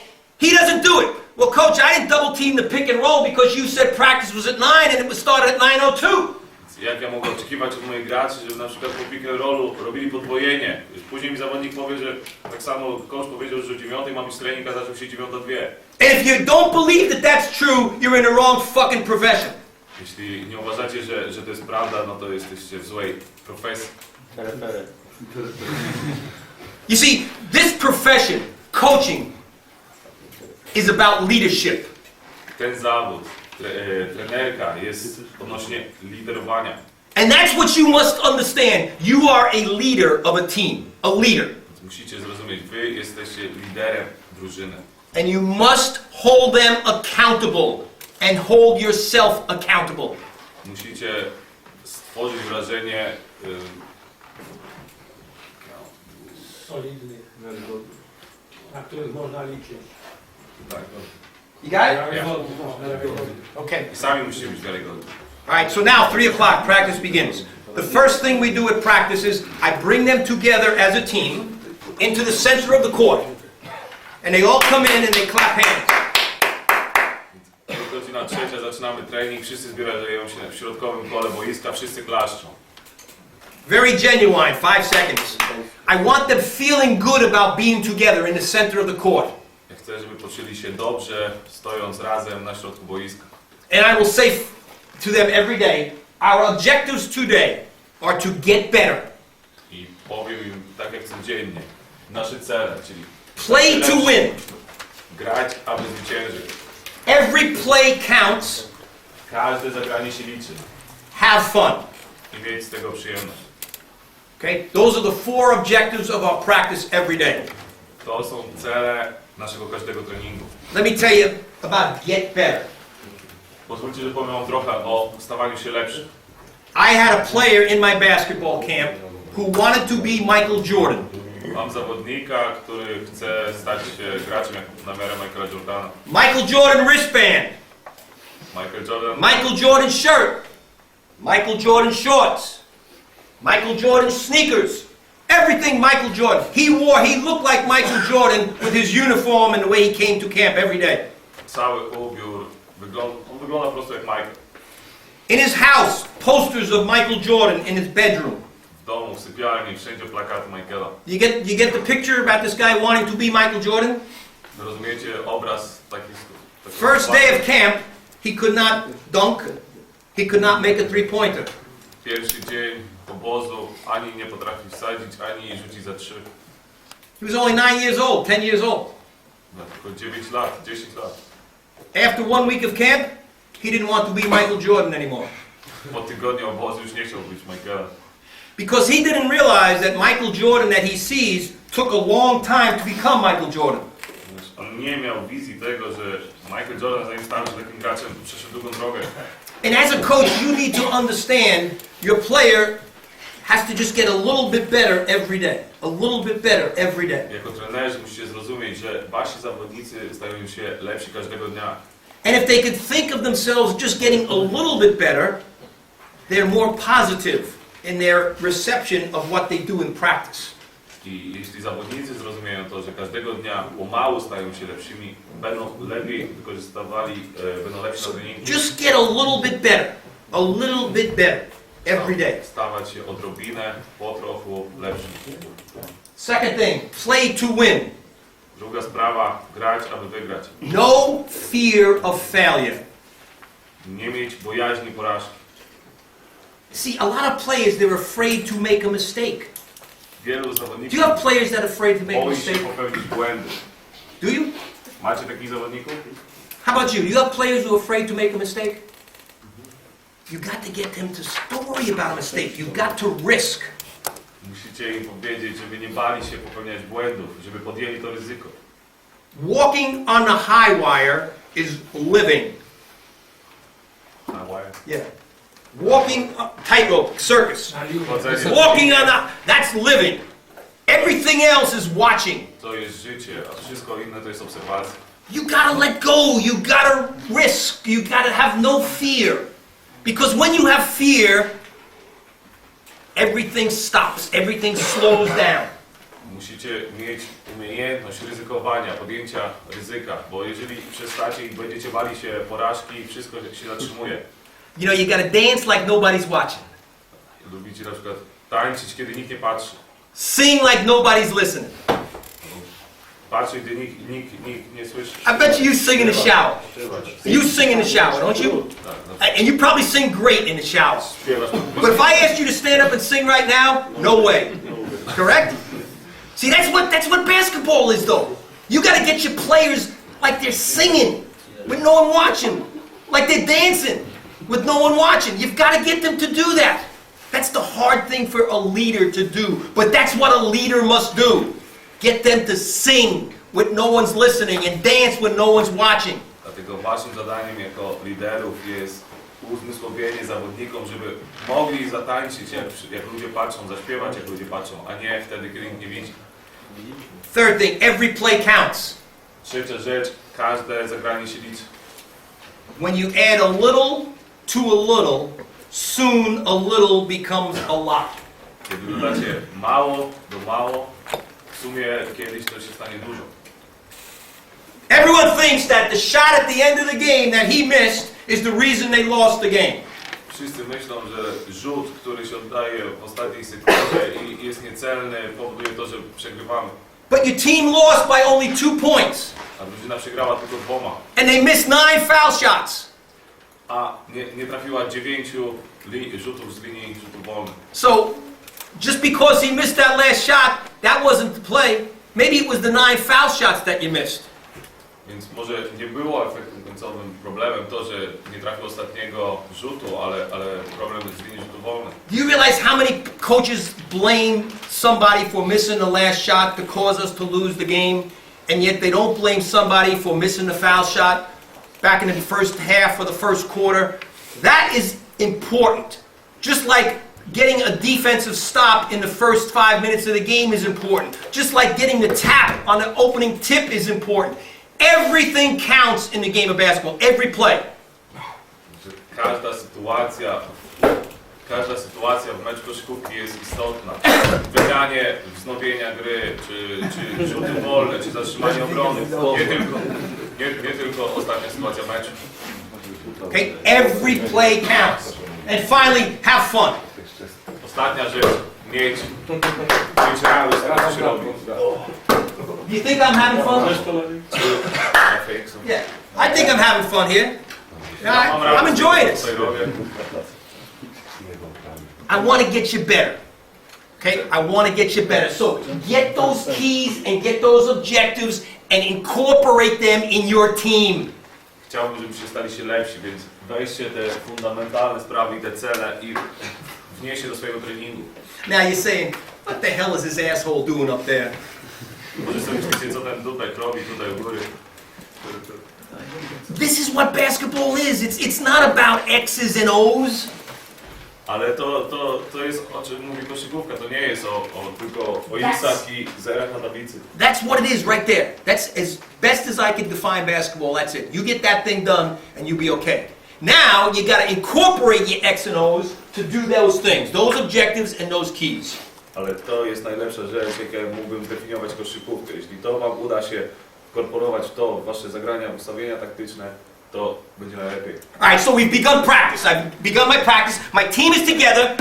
he doesn't do it? Well, coach, I didn't double team the pick and roll because you said practice was at 9 and it was started at 9:02. Jak ja mogę oczekiwać od moich graczy, żeby na przykład po pick and rollu robili podwojenie? Później mi zawodnik powie, że tak samo coach powiedział, że o 9 ma być trening, a zaczął się 9:02. And if you don't believe that that's true, you're in the wrong fucking profession. Jeśli nie uważacie, że to jest prawda, no to jesteście w złej profesji. You see, this profession, coaching, is about leadership. Ten zawód, trenerka jest odnośnie liderowania. And that's what you must understand. You are a leader of a team, a leader. Więc musicie zrozumieć, wy jesteście liderem drużyny. And you must hold them accountable and hold yourself accountable. Musicie stworzyć wrażenie Solidny, na których można liczyć. tak, You got it? Wiarygodny, wiarygodny. Okay. i sami musicie być wiarygodni. All right, so now 3 o'clock practice begins. The first thing we do at practice is I bring them together as a team into the center of the court. And they all come in and they clap hands. Godzina 3, zaczynamy trening, wszyscy zbierają się w środkowym kole boiska, wszyscy klaszczą. Very genuine, 5 seconds. I want them feeling good about being together in the center of the court. Ja chcę, żeby poczuli się dobrze, stojąc razem na środku boiska. And I will say to them every day, our objectives today are to get better. I powiem im, tak jak codziennie, nasze cele, czyli Play to win. grać, aby zwyciężyć. Every play counts. Każde zagranie się liczy Have fun. i mieć z tego przyjemność. Okay? Those are the 4 objectives of our practice every day. To są cele naszego każdego treningu. Let me tell you about get better. Pozwólcie, że powiem wam trochę o stawaniu się lepszym. I had a player in my basketball camp who wanted to be Michael Jordan. Mam zawodnika, który chce stać się graczem jak na miarę Michaela Jordana. Michael Jordan wristband. Michael Jordan, Michael Jordan shirt. Michael Jordan shorts. Michael Jordan sneakers. Everything Michael Jordan. He looked like Michael Jordan with his uniform and the way he came to camp every day. cały ubiór, on wygląda po prostu jak Michael. In his house, posters of Michael Jordan in his bedroom. W domu, w sypialni, wszędzie plakaty Michaela. You get the picture about this guy wanting to be Michael Jordan? Rozumiecie obraz taki First day of camp, he could not dunk. He could not make a three-pointer. Pierwszy dzień obozu, ani nie potrafi wsadzić, ani rzucić za 3. He was only 9 years old, 10 years old. No, tylko 9 lat, 10 lat. After 1 week of camp, he didn't want to be Michael Jordan anymore. Po tygodniu obozu już nie chciał być Michaela. Because he didn't realize that Michael Jordan that he sees took a long time to become Michael Jordan. On nie miał wizji tego, że Michael Jordan, zanim stał się takim graczem, przeszedł długą drogę. And as a coach, you need to understand your player has to just get a little bit better every day. A little bit better every day. Jako trenerzy musicie zrozumieć, że wasi zawodnicy stają się lepsi każdego dnia. And if they could think of themselves just getting a little bit better, they're more positive in their reception of what they do in practice. I jeśli zawodnicy zrozumieją to, że każdego dnia pomału stają się lepszymi, będą lepiej wykorzystywali, będą lepsi na treningu. Just get a little bit better. A little bit better every day. Stawać się odrobinę, po trochu lepszym. Second thing, play to win. Druga sprawa, grać, aby wygrać. No fear of failure. Nie mieć bojaźni porażki. See, a lot of players, they're afraid to make a mistake. Wielu Do you zawodników have players that are afraid to make a boi się mistake? popełnić błędy. Do you? Macie takich zawodników? How about you? You have players who are afraid to make a mistake? You got to get them to story about a mistake. You've got to risk. Musicie im powiedzieć, żeby nie bali się popełniać błędów, żeby podjęli to ryzyko. Walking on the high wire is living. Yeah. Walking tightrope, circus. Chodzenie, Walking on that's living. Everything else is watching. to jest życie, a wszystko inne to jest obserwacja. You gotta let go. You gotta risk. You gotta have no fear. Because when you have fear, everything stops. Everything slows down. Musicie mieć umiejętność ryzykowania, podjęcia ryzyka, bo jeżeli przestacie i będziecie bali się porażki, wszystko się zatrzymuje. You know, you gotta dance like nobody's watching. Lubicie na przykład tańczyć, kiedy nikt nie patrzy. Sing like nobody's listening. Patrzeć, gdy nikt nie słyszy. I bet you sing in the shower. You sing in the shower, don't you? Tak, no, And you probably sing great in the shower. śpiewasz. But if I asked you to stand up and sing right now, no way. Correct? See, that's what basketball is, though. You got to get your players like they're singing with no one watching, like they're dancing with no one watching. You've got to get them to do that. That's the hard thing for a leader to do, but that's what a leader must do. Get them to sing with no one's listening and dance when no one's watching. Dlatego waszym zadaniem jako liderów jest uzmysłowienie zawodnikom, żeby mogli zatańczyć, jak ludzie patrzą, zaśpiewać, jak ludzie patrzą, a nie wtedy, kiedy nikt nie widzi. Third thing, every play counts. Trzecia rzecz, każde zagranie się liczy. When you add a little to a little, soon a little becomes a lot. Kiedy dodacie mało do mało, w sumie kiedyś to się stanie dużo. Everyone thinks that the shot at the end of the game that he missed is the reason they lost the game. Wszyscy myślą, że rzut, który się oddaje w ostatniej sekundzie i jest niecelny, powoduje to, że przegrywamy. But your team lost by only 2 points. A drużyna przegrała tylko 2. And they missed 9 foul shots. A nie trafiła 9 rzutów z linii rzutów wolnych. So, just because he missed that last shot, that wasn't the play. Maybe it was the 9 foul shots that you missed. Więc może nie było efektem końcowym problemem to, że nie trafił ostatniego rzutu, ale problem z linii rzutów wolnych. Do you realize how many coaches blame somebody for missing the last shot to cause us to lose the game, and yet they don't blame somebody for missing the foul shot back in the first half or the first quarter? That is important. Just like getting a defensive stop in the first 5 minutes of the game is important. Just like getting the tap on the opening tip is important. Everything counts in the game of basketball. Every play. Każda sytuacja w meczu koszykówki jest istotna. Wygranie, wznowienia gry, czy rzuty wolne, czy zatrzymanie obrony. Nie tylko ostatnia sytuacja meczu. Okay? Every play counts. And finally, have fun. Ostatnia rzecz. Mieć radość, co się robi. Do you think I'm having fun? Yeah, I think I'm having fun here. I'm enjoying this. I want to get you better. Okay? I want to get you better. So get those keys and get those objectives and incorporate them in your team. Chciałbym, żebyście stali się lepsi, więc weźcie te fundamentalne sprawy i te cele i wnieście do swojego treningu. Now you're saying, what the hell is this asshole doing up there? Może sobie myślicie, co ten dupek robi tutaj u góry. This is what basketball is. It's not about X's and O's. Ale to jest, o czym mówi koszykówka, to nie jest tylko o X-ach i zerach na tablicy. That's what it is right there. That's as best as I can define basketball, that's it. You get that thing done and you'll be okay. Now, you gotta incorporate your X and O's to do those things, those objectives and those keys. Ale to jest najlepsza rzecz, jak mógłbym zdefiniować koszykówkę. Jeśli to wam uda się wkorporować to w wasze zagrania, ustawienia taktyczne, to będzie najlepiej. Alright, so we've begun practice. I've begun my practice. My team is together.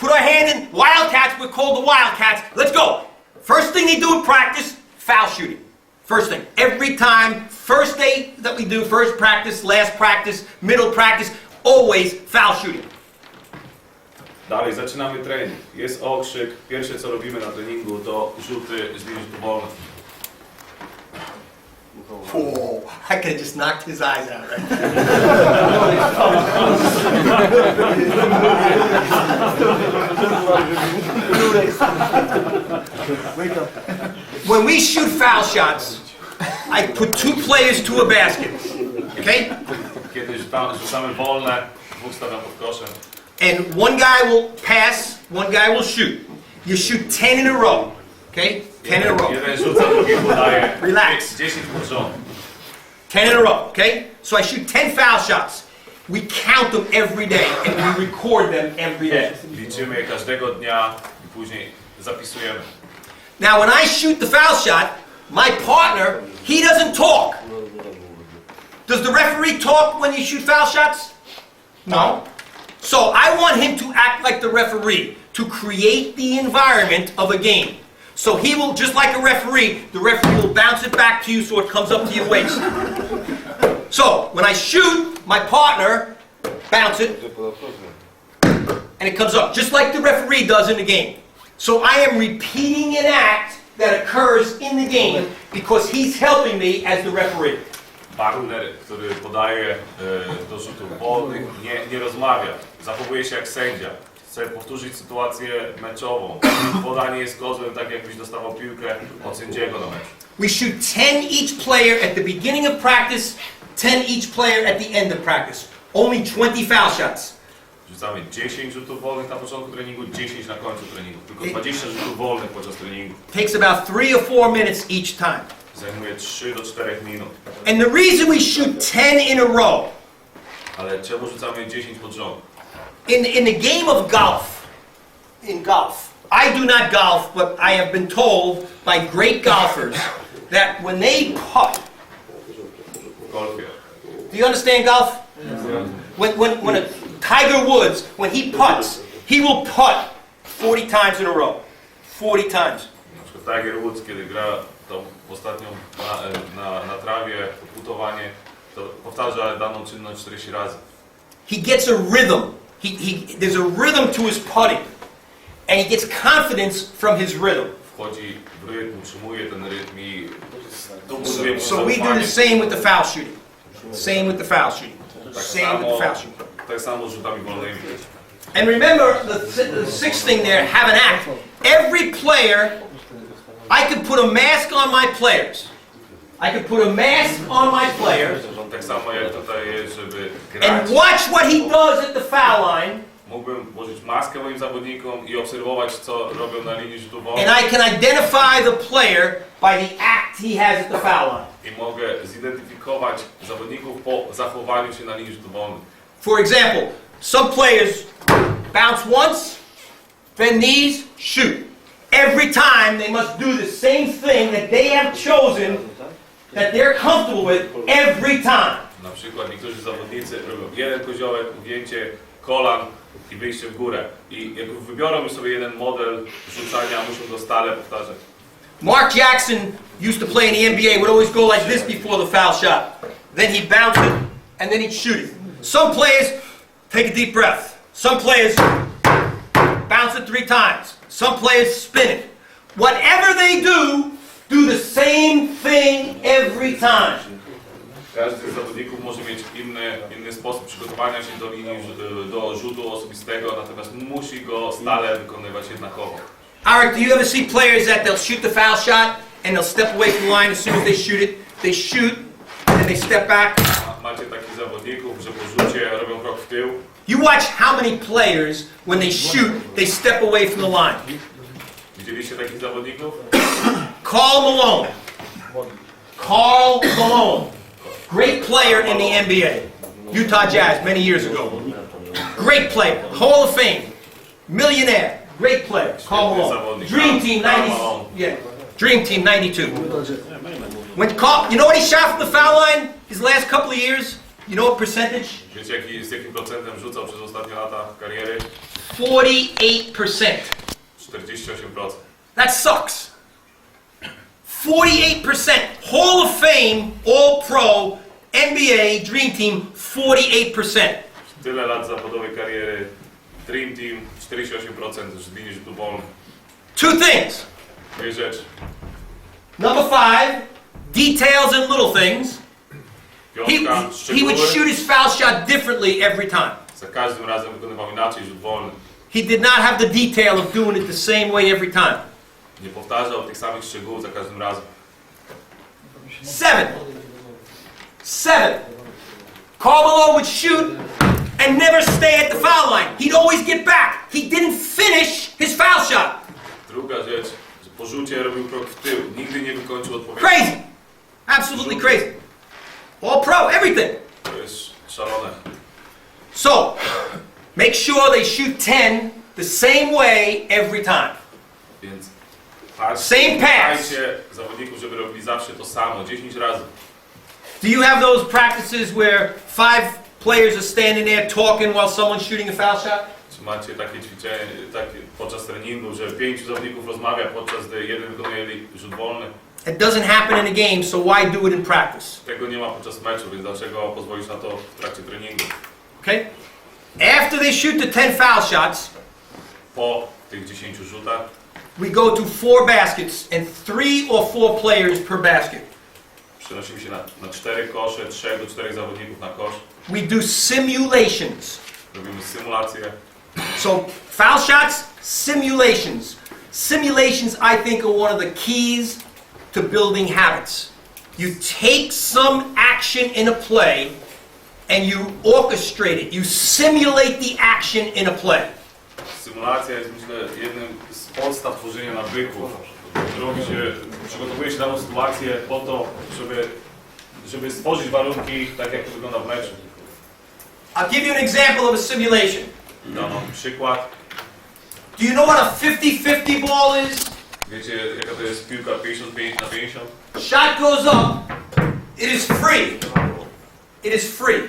Put our hand in. Wildcats, we're called the Wildcats. Let's go. First thing they do in practice, foul shooting. First thing. Every time, first day that we do, first practice, last practice, middle practice, always foul shooting. Dalej, zaczynamy trening. Jest okrzyk. Pierwsze co robimy na treningu to rzuty z linii wolnych. Whoa, I could have just knocked his eyes out right there. When we shoot foul shots, I put two players to a basket. Okay? Kiedy rzucamy wolne, dwóch stawiam pod koszem. And one guy will pass, one guy will shoot. You shoot 10 in a row. Okay? 10 in a row. Jeden rzuca, drugi podaje. Relax. 10 pod rząd. 10 in a row, okay? So I shoot 10 foul shots. We count them every day and we record them every day. Liczymy je każdego dnia i później zapisujemy. Now when I shoot the foul shot, my partner, he doesn't talk. Does the referee talk when you shoot foul shots? No. So I want him to act like the referee, to create the environment of a game. So he will, just like a referee, the referee will bounce it back to you so it comes up to your waist. So when I shoot, my partner bounce it, and it comes up, just like the referee does in the game. So I am repeating an act that occurs in the game because he's helping me as the referee. Partner, który podaje do rzutów wolnych, nie rozmawia, zachowuje się jak sędzia. Chce powtórzyć sytuację meczową. Podanie jest kozłem, tak jakbyś dostawał piłkę od sędziego na mecz. We shoot 10 each player at the beginning of practice, 10 each player at the end of practice. Only 20 foul shots. Rzucamy 10 rzutów wolnych na początku treningu, 10 na końcu treningu. Tylko 20 rzutów wolnych podczas treningu. Takes about 3 or 4 minutes each time. Zajmuje 3 do 4 minut. And the reason we shoot 10 in a row, Ale czemu rzucamy 10 pod rząd? in the game of golf, in golf, I do not golf, but I have been told by great golfers that when they putt, W golfie. do you understand golf? When a Tiger Woods, when he putts, he will putt 40 times in a row. 40 times. Na przykład Tiger Woods, kiedy gra tą ostatnią na trawie, to putowanie, to powtarza daną czynność 40 razy. He gets a rhythm. There's a rhythm to his putting. And he gets confidence from his rhythm. Wchodzi w rytm, utrzymuje ten rytm i So we do the same with the foul shooting. Same with the foul shooting. Same with the foul shooting. Tak samo z rzutami wolnymi. And remember the sixth thing there, have an act. Every player, I could put a mask on my players. I could put a mask on my players Tak samo jak tutaj jest, żeby grać. and watch what he does at the foul line. Mógłbym włożyć maskę moim zawodnikom i obserwować, co robią na linii rzutów wolnych. And I can identify the player by the act he has at the foul line. I mogę zidentyfikować zawodników po zachowaniu się na linii rzutów wolnych. For example, some players bounce once, bend knees, shoot. Every time they must do the same thing that they have chosen, that they're comfortable with, every time. Na przykład niektórzy zawodnicy robią jeden koziołek, wgięcie kolan i wyjście w górę. I jak wybiorą już sobie jeden model rzucania, muszą go stale powtarzać. Mark Jackson used to play in the NBA, would always go like this before the foul shot. Then he'd bounce it, and then he'd shoot it. Some players take a deep breath. Some players bounce it 3 times. Some players spin it. Whatever they do the same thing every time. Każdy z zawodników może mieć inny sposób przygotowania się do linii, do rzutu osobistego, natomiast musi go stale wykonywać jednakowo. Alright, do you ever see players that they'll shoot the foul shot and they'll step away from the line as soon as they shoot it? They shoot and then they step back. Macie takich zawodników, że po rzucie robią krok w tył You watch how many players, when they shoot, they step away from the line. Widzieliście takich zawodników? Karl Malone. Karl Malone. Great player in the NBA. Utah Jazz many years ago. Great player. Hall of Fame. Millionaire. Great player. Karl Malone. Dream Team 90. Yeah. Dream Team 92. When Karl, you know what he shot from the foul line his last couple of years? You know what percentage? Wiecie z jakim procentem rzucał przez ostatnie lata kariery? 48%. 48%. That sucks. 48%. Hall of Fame, All Pro, NBA, Dream Team, 48%. Tyle lat zawodowej kariery. Dream Team 48% z linii rzutu wolnych. Two things. Dwie rzeczy. Number 5, details and little things. He Piątka, would szczegóły. shoot his foul shot differently every time. Za każdym razem wykonywał inaczej rzut wolny. He did not have the detail of doing it the same way every time. Nie powtarzał tych samych szczegółów za każdym razem. 7. Karl Malone would shoot and never stay at the foul line. He'd always get back. He didn't finish his foul shot. Druga rzecz, że po rzucie robił krok w tył. Nigdy nie wykończył odpowiedzi. Crazy. Absolutely crazy. All pro, everything. To jest szalone. So, make sure they shoot 10 the same way every time. Więc Same pass. pamiętajcie zawodników, żeby robili zawsze to samo, 10 razy. Do you have those practices where 5 players are standing there talking while someone's shooting a foul shot? Czy macie takie ćwiczenie podczas treningu, że 5 zawodników rozmawia, podczas gdy jeden wykonuje rzut wolny? It doesn't happen in a game, so why do it in practice? Tego nie ma podczas meczu, więc dlaczego pozwolić na to w trakcie treningu? Okay? After they shoot the 10 foul shots, Po tych 10 rzutach we go to 4 baskets and 3 or 4 players per basket. przenosimy się na 4 kosze, 3 do 4 zawodników na kosz. We do simulations. Robimy symulację. So, foul shots, simulations. Simulations, I think, are one of the keys to building habits. You take some action in a play and you orchestrate it. You simulate the action in a play. Symulacja jest, myślę, jednym z podstaw tworzenia nawyków. Przygotowuje się daną sytuację po to, żeby stworzyć warunki tak, jak to wygląda w meczu. I'll give you an example of a simulation. Dano przykład. Do you know what a 50-50 ball is? Wiecie, jaka to jest piłka 55/50? Shot goes up. It is free. It is free.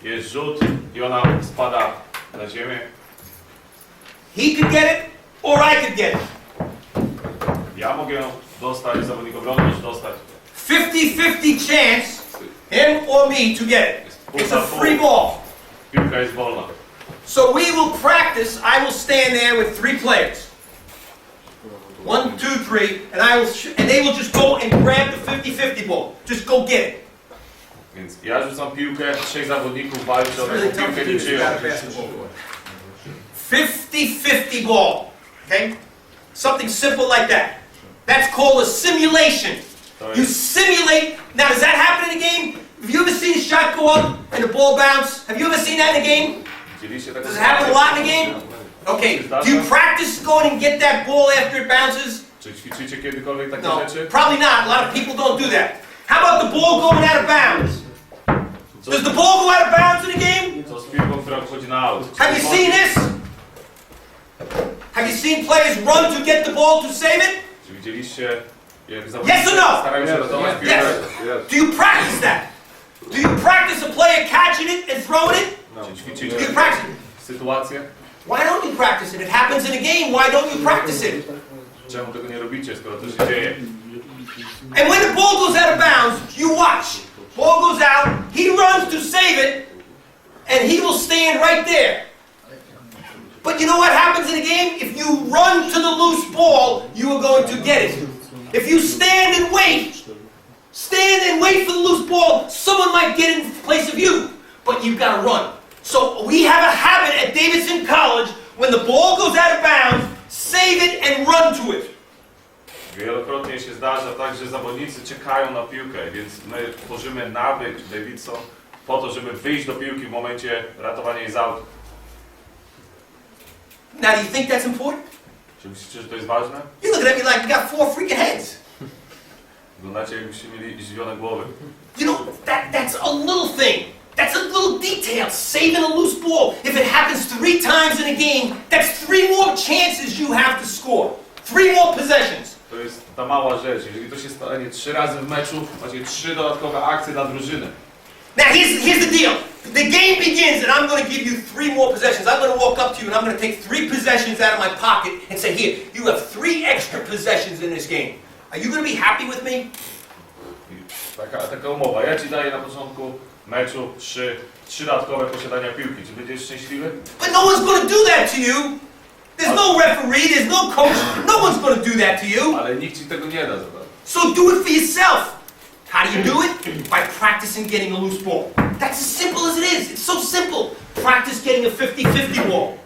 Jest rzut i ona spada na ziemię. He could get it or I could get it. Ja mogę ją dostać, zawodnik obrony może dostać. 50-50 chance, him or me to get it. It's a free ball. Piłka jest wolna. So we will practice. I will stand there with 3 players. 1, 2, 3, and they will just go and grab the 50-50 ball. Just go get it. Więc ja rzucam piłkę, 3 zawodników walczy o taką piłkę niczyją. 50-50 ball. Okay? Something simple like that. That's called a simulation. You simulate. Now, does that happen in a game? Have you ever seen a shot go up and the ball bounce? Have you ever seen that in a game? Does it happen a lot in a game? Okay. Do you practice going and get that ball after it bounces? Czy ćwiczycie kiedykolwiek takie No, rzeczy? probably not. A lot of people don't do that. How about the ball going out of bounds? Does the ball go out of bounds in a game? Co z piłką, która wchodzi na aut? Have you seen this? Have you seen players run to get the ball to save it? Czy widzieliście, jak Yes zawodnicy or no? starają się ratować piłkę? Yes. Do you practice that? Do you practice a player catching it and throwing it? Czy Do ćwiczycie you practice it? sytuację? Why don't you practice it? It happens in a game. Why don't you practice it? Czemu tego nie robicie, skoro to się dzieje? And when the ball goes out of bounds, you watch. Ball goes out, he runs to save it, and he will stand right there. But you know what happens in a game? If you run to the loose ball, you are going to get it. If you stand and wait for the loose ball, someone might get it in place of you, but you've got to run. So we have a habit at Davidson College, when the ball goes out of bounds, save it and run to it. Wielokrotnie się zdarza tak, że zawodnicy czekają na piłkę, więc my tworzymy nawyk, Davidson, po to, żeby wyjść do piłki w momencie ratowania jej z autu. Now, do you think that's important? Czy myślicie, że to jest ważne? You're looking at me like you got 4 freaking heads. Wyglądacie, jakbyście mieli zdziwione głowy. You know, that's a little thing. That's a little detail, saving a loose ball. If it happens 3 times in a game, that's 3 more chances you have to score. 3 more possessions. To jest ta mała rzecz. Jeżeli to się stanie 3 razy w meczu, macie 3 dodatkowe akcje dla drużyny. Now, here's the deal. The game begins, and I'm going to give you 3 more possessions. I'm going to walk up to you, and I'm going to take 3 possessions out of my pocket and say, here, you have 3 extra possessions in this game. Are you going to be happy with me? Taka umowa. Ja ci daję na początku meczu 3 dodatkowe posiadania piłki. Czy będziesz szczęśliwy? But no one's going to do that to you. There's no referee, there's no coach. No one's going to do that to you. Ale nikt ci tego nie da za to. So do it for yourself. How do you do it? By practicing getting a loose ball. That's as simple as it is. It's so simple. Practice getting a 50-50 ball.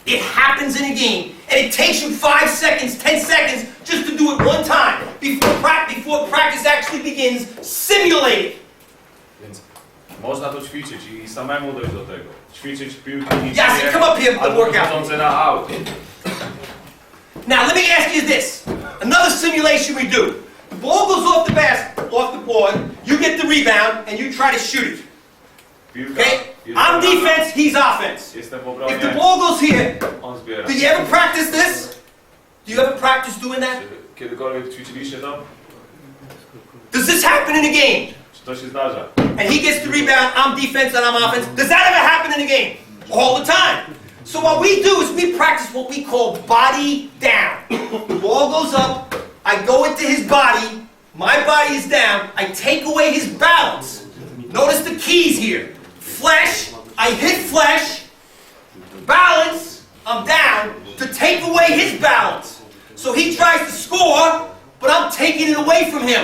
It happens in a game, and it takes you 5 seconds, 10 seconds just to do it one time. Before practice actually begins, simulate it. Więc można to ćwiczyć i samemu dojść do tego. Ćwiczyć piłki Yes, come up here and albo work out. wychodzące na aut. Now let me ask you this. Another simulation we do. The ball goes off the board, you get the rebound, and you try to shoot it. Piłka Okay? jest I'm zabrana, defense, he's offense. Jestem w If the obronie, ball goes here, on zbiera. do you ever practice this? Do you ever practice doing that? Czy kiedykolwiek ćwiczyliście to? Does this happen in a game? Czy to się zdarza? And he gets the rebound, I'm defense and I'm offense. Does that ever happen in a game? All the time. So what we do is we practice what we call body down. The ball goes up, I go into his body, my body is down, I take away his balance. Notice the keys here. Flesh, I hit flesh, balance, I'm down, to take away his balance. So he tries to score, but I'm taking it away from him.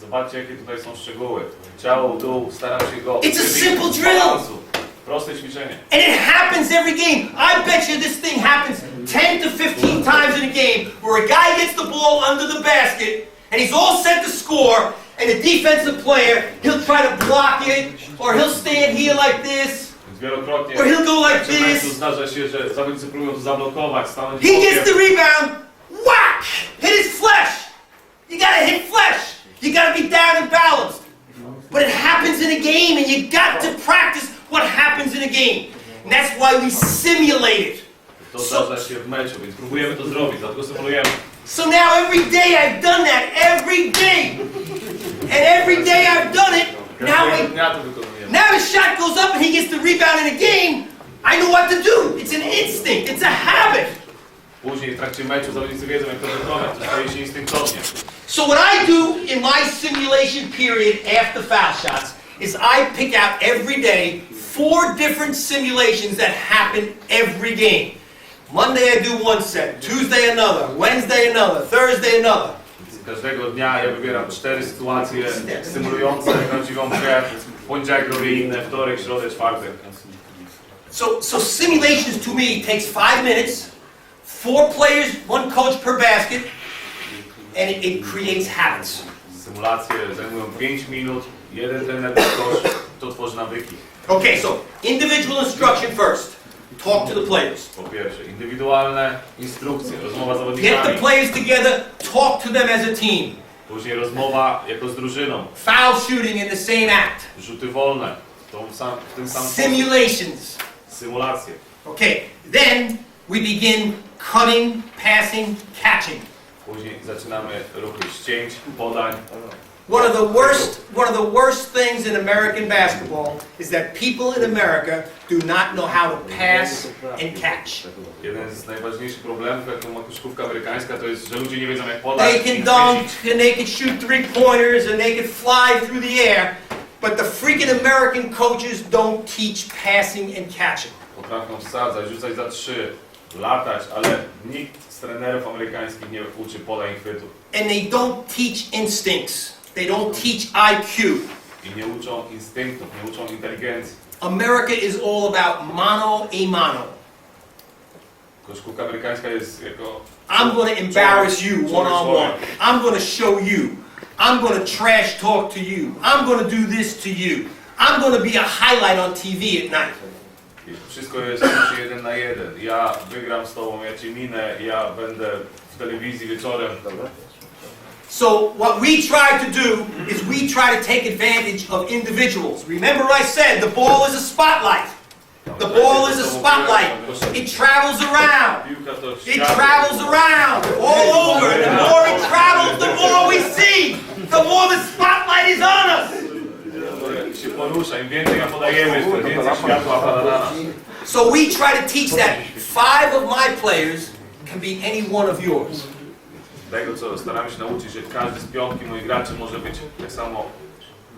Zobaczcie, jakie tutaj są szczegóły. Ciało, dół, staram się go... It's a wybić simple z drill. balansu. Proste ćwiczenie. And it happens every game. I bet you this thing happens 10 to 15 times in a game where a guy gets the ball under the basket and he's all set to score, and the defensive player, he'll try to block it, or he'll stand here like this, Więc wielokrotnie or he'll go like w trakcie meczu this. zdarza się, że zawodnicy próbują to zablokować, stanąć He gets the bokiem. rebound, whack! Hit his flesh. You gotta hit flesh. You gotta be down and balanced. But it happens in a game, and you got to practice what happens in a game. And that's why we simulate it. To zdarza się w meczu, więc próbujemy to zrobić, dlatego symulujemy. So now every day I've done that, every day. And every day I've done it, Każdego dnia to wykonujemy. now his shot goes up and he gets the rebound in a game, I know what to do. It's an instinct, it's a habit. Później w trakcie meczu zawodnicy wiedzą, jak to wykonać, to staje się instynktownie. So what I do in my simulation period after foul shots is I pick out every day 4 different simulations that happen every game. Monday I do one set, Tuesday another, Wednesday another, Thursday another. Więc każdego dnia ja wybieram 4 sytuacje symulujące prawdziwą grę. W poniedziałek robię inne, wtorek, środę, czwartek. So simulations to me takes 5 minutes, 4 players, 1 coach per basket, and it creates habits. Symulacje zajmują 5 minut, 1 trener na kosz, to tworzy nawyki. Okay, so individual instruction first. Talk to the players. Po pierwsze, indywidualne instrukcje, rozmowa z Get the zawodnikami. players together, talk to them as a team. Później rozmowa jako z drużyną. Foul shooting in the same act. Rzuty wolne, w tym samym sposób. Simulations. Symulacje. Okay, then we begin cutting, passing, catching. Później zaczynamy ruchy ścięć, podań. One of the worst things in American basketball is that people in America do not know how to pass and catch. Jeden z najważniejszych problemów, jaką ma koszykówka amerykańska, to jest, że ludzie nie wiedzą, jak podać They i can dunk chwycić. and they can shoot 3-pointers and they can fly through the air, but the freaking American coaches don't teach passing and catching. Potrafią wsadzać, rzucać za 3, latać, ale nikt z trenerów amerykańskich nie uczy podań i chwytu. And they don't teach instincts. They don't teach IQ. I nie uczą instynktów, nie uczą inteligencji. America is all about mano a mano. Koszykówka amerykańska jest jako... I'm going to embarrass you one-on-one. I'm going to show you. I'm going to trash talk to you. I'm going to do this to you. I'm going to be a highlight on TV at night. I wszystko jest 1 na 1. Ja wygram z tobą, ja cię minę, ja będę w telewizji wieczorem. So what we try to do is we try to take advantage of individuals. Remember I said the ball is a spotlight. The ball is a spotlight. It travels around. Piłka to It światło. travels around, all over. And the more it travels, the more we see. The more the spotlight is on us. Się porusza, im więcej ja podajemy, tym więcej światła pada na nas. So we try to teach that 5 of my players can be any one of yours. Tego, co staramy się nauczyć, że każdy z piątki moich graczy może być tak samo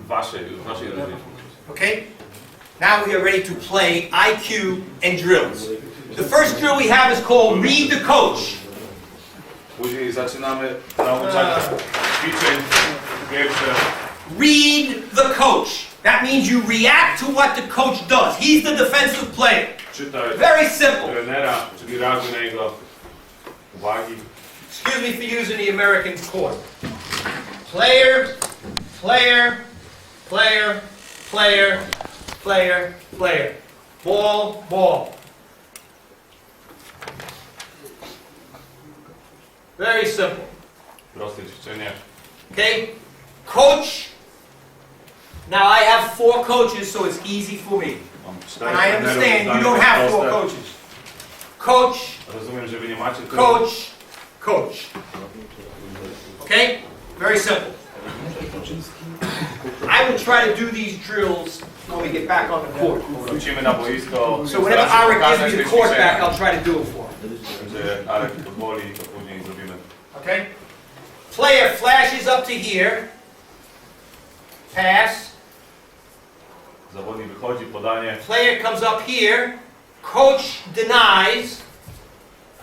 w waszej drużynie. Okay? Now we are ready to play IQ and drills. The first drill we have is called Read the Coach. Później zaczynamy nauczanie ćwiczeń. Pierwsze. Read the coach. That means you react to what the coach does. He's the defensive player. Czytaj Very simple. trenera, czyli reaguj na jego uwagi. Excuse me for using the American chord. Player, player, player, player, player, player. Ball, ball. Very simple. Proste ćwiczenie. Okay? Coach. Now I have 4 coaches, so it's easy for me. Mam And 4 I understand you don't have 4 coaches. Coach, Rozumiem, że wy nie macie tyle. coach, coach. Okay? Very simple. I will try to do these drills when we get back on the court. Wrócimy na boisko. So whenever Arek gives me the court back, I'll try to do it for him. Że Arek pozwoli, to później zrobimy. Okay? Player flashes up to here. Pass. Zawodnik wychodzi, podanie. Player comes up here. Coach denies.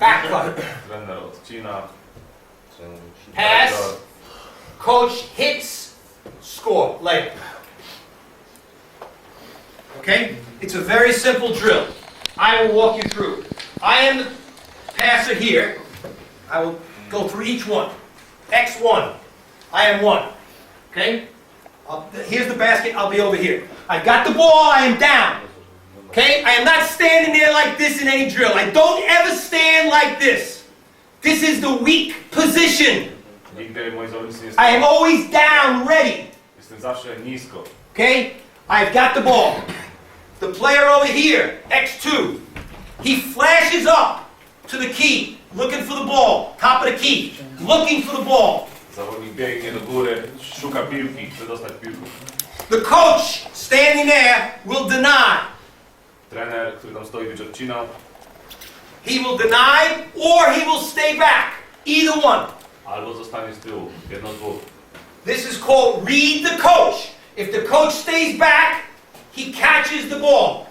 Back cut. Trener odcina. Pass. Coach hits. Score. Layup. Okay? It's a very simple drill. I will walk you through. I am the passer here. I will go through each one. X1. I am 1. Okay? Here's the basket. I'll be over here. I got the ball. I am down. Okay? I am not standing there like this in any drill. I don't ever stand like this. This is the weak position. Nigdy moi zawodnicy nie I am stoją. always down, ready. Jestem zawsze nisko. Okay? I've got the ball. The player over here, X2, he flashes up to the key, looking for the ball. Top of the key, looking for the ball. Zawodnik biegnie do góry, szuka piłki, chce dostać piłkę. The coach, standing there, will deny. Trener, który tam stoi, będzie odcinał. He will deny, or he will stay back. Either one. Albo zostanie z tyłu. Jedno z dwóch. This is called read the coach. If the coach stays back, he catches the ball.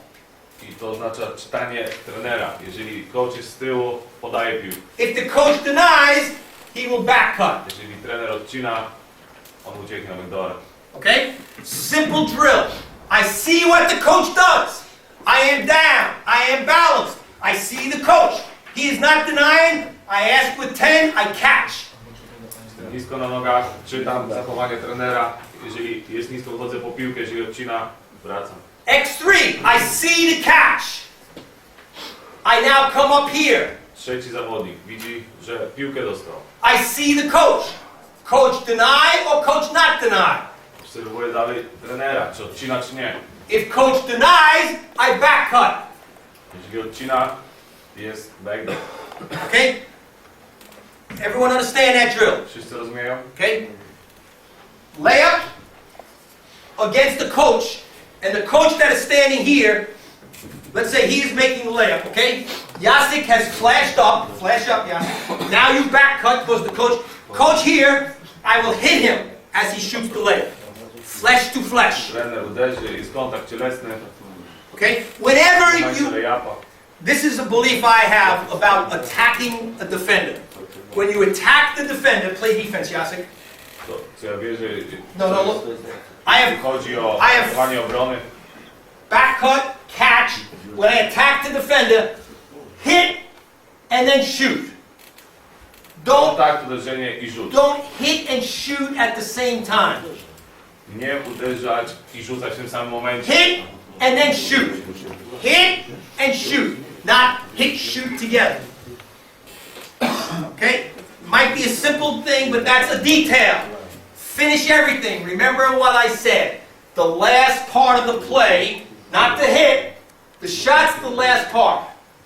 I to oznacza czytanie trenera. Jeżeli coach jest z tyłu, podaje piłkę. If the coach denies, he will back cut. Jeżeli trener odcina, on ucieknie na backdoora. Okay? Simple drill. I see what the coach does. I am down. I am balanced. I see the coach. He is not denying. I ask with 10, I catch. Jestem nisko na nogach, czytam zachowanie trenera. Jeżeli jest nisko, wychodzę po piłkę, jeżeli odcina, wracam. X3, I see the catch. I now come up here. Trzeci zawodnik widzi, że piłkę dostał. I see the coach. Coach deny or coach not deny. Obserwuję dalej trenera, czy odcina, czy nie. If coach denies, I back cut. Jeżeli odcina, jest backdoor. Okay? Everyone understand that drill? Wszyscy rozumieją? Okay? Layup against the coach, and the coach that is standing here, let's say he is making the layup, okay? Jacek has flashed up, flash up, Jacek. Now you back cut because the coach here, I will hit him as he shoots the layup. Flesh to flesh, Trener uderzy, jest kontakt cielesny. okay? Whenever Tańczy you, layupa. this is a belief I have about attacking a defender. When you attack the defender, play defense, Jacek. To, co ja wierzę, No, look. I have chodzi o I have- zachowanie obrony. back cut, catch. When I attack the defender, hit, and then shoot. Kontakt, uderzenie i rzut. Don't hit and shoot at the same time. Nie uderzać i rzucać w tym samym momencie. Hit, and then shoot. Hit and shoot, not hit, shoot together. Okay? Might be a simple thing, but that's a detail. Finish everything. Remember what I said. The last part of the play, not the hit, the shot's the last part.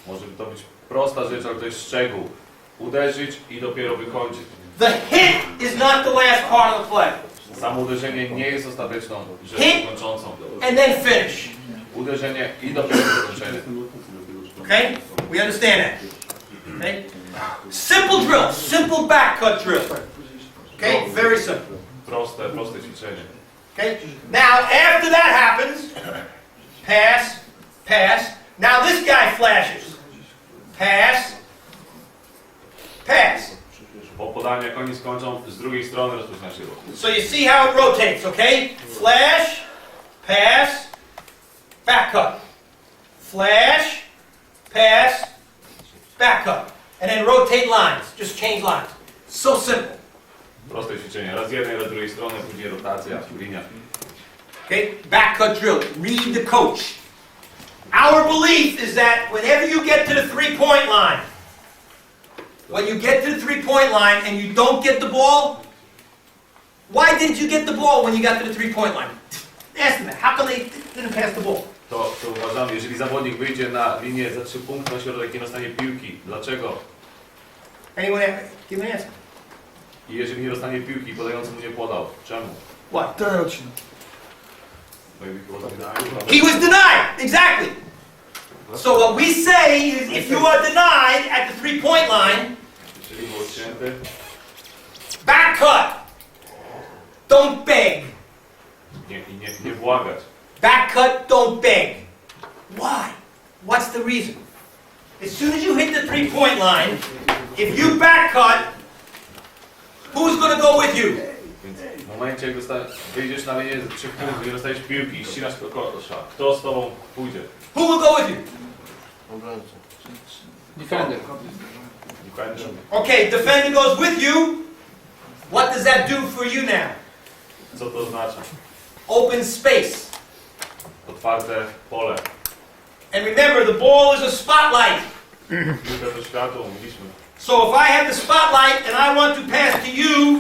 Może to być prosta rzecz, ale to jest szczegół. Uderzyć i dopiero wykończyć. The hit is not the last part of the play. Samo uderzenie nie jest ostateczną rzeczą Hit. kończącą. And then finish. Uderzenie i dopiero wykończenie. Okay? We understand that. Okay? Simple drill, simple back cut drill. Okay? Very simple. Proste ćwiczenie. Okay? Now, after that happens, pass, pass. Now this guy flashes. Pass, pass. Po podaniu, jak oni skończą, z drugiej strony rozpoczyna się ruch. So you see how it rotates, okay? Flash, pass, back cut. Flash, pass, back cut. And then rotate lines. Just change lines. So simple. Proste ćwiczenie. Raz z jednej, raz z drugiej strony, później rotacja, linia. Okay? Back cut drill. Read the coach. Our belief is that whenever you get to the three-point line, when you get to the three-point line and you don't get the ball, why didn't you get the ball when you got to the three-point line? Ask them that. How come they didn't pass the ball? To uważamy, jeżeli zawodnik wyjdzie na linię za 3 punkty na środek i dostanie piłki. Dlaczego? Anyone give me an answer? I jeżeli nie dostanie piłki, podający mu nie podał. Czemu? What? Maybe he wasn't denied. He was denied. Exactly. So what we say is if you are denied at the three-point line, Jeżeli był odcięty, back cut. Don't beg. nie błagać. Back cut, don't beg. Why? What's the reason? As soon as you hit the three-point line, if you back cut, who's going to go with you? Więc w momencie, jak wyjdziesz na linię 3 punktów i dostajesz piłki i ścinasz kosza, kto z tobą pójdzie? Who will go with you? Defender. Okay, defender goes with you. What does that do for you now? Co to oznacza? Open space. Otwarte pole. And remember, the ball is a spotlight. Piłka to światło, mówiliśmy. So if I have the spotlight and I want to pass to you,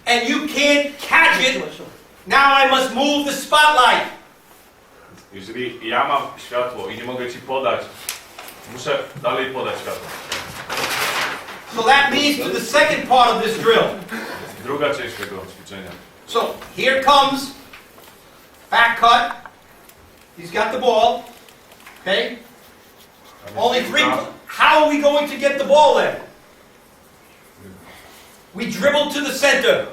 and you can't catch it, now I must move the spotlight. Jeżeli ja mam światło i nie mogę ci podać, muszę dalej podać światło. So that leads to the second part of this drill. Druga część tego ćwiczenia. So here comes back cut. He's got the ball. Okay? Only three. How are we going to get the ball then? We dribble to the center.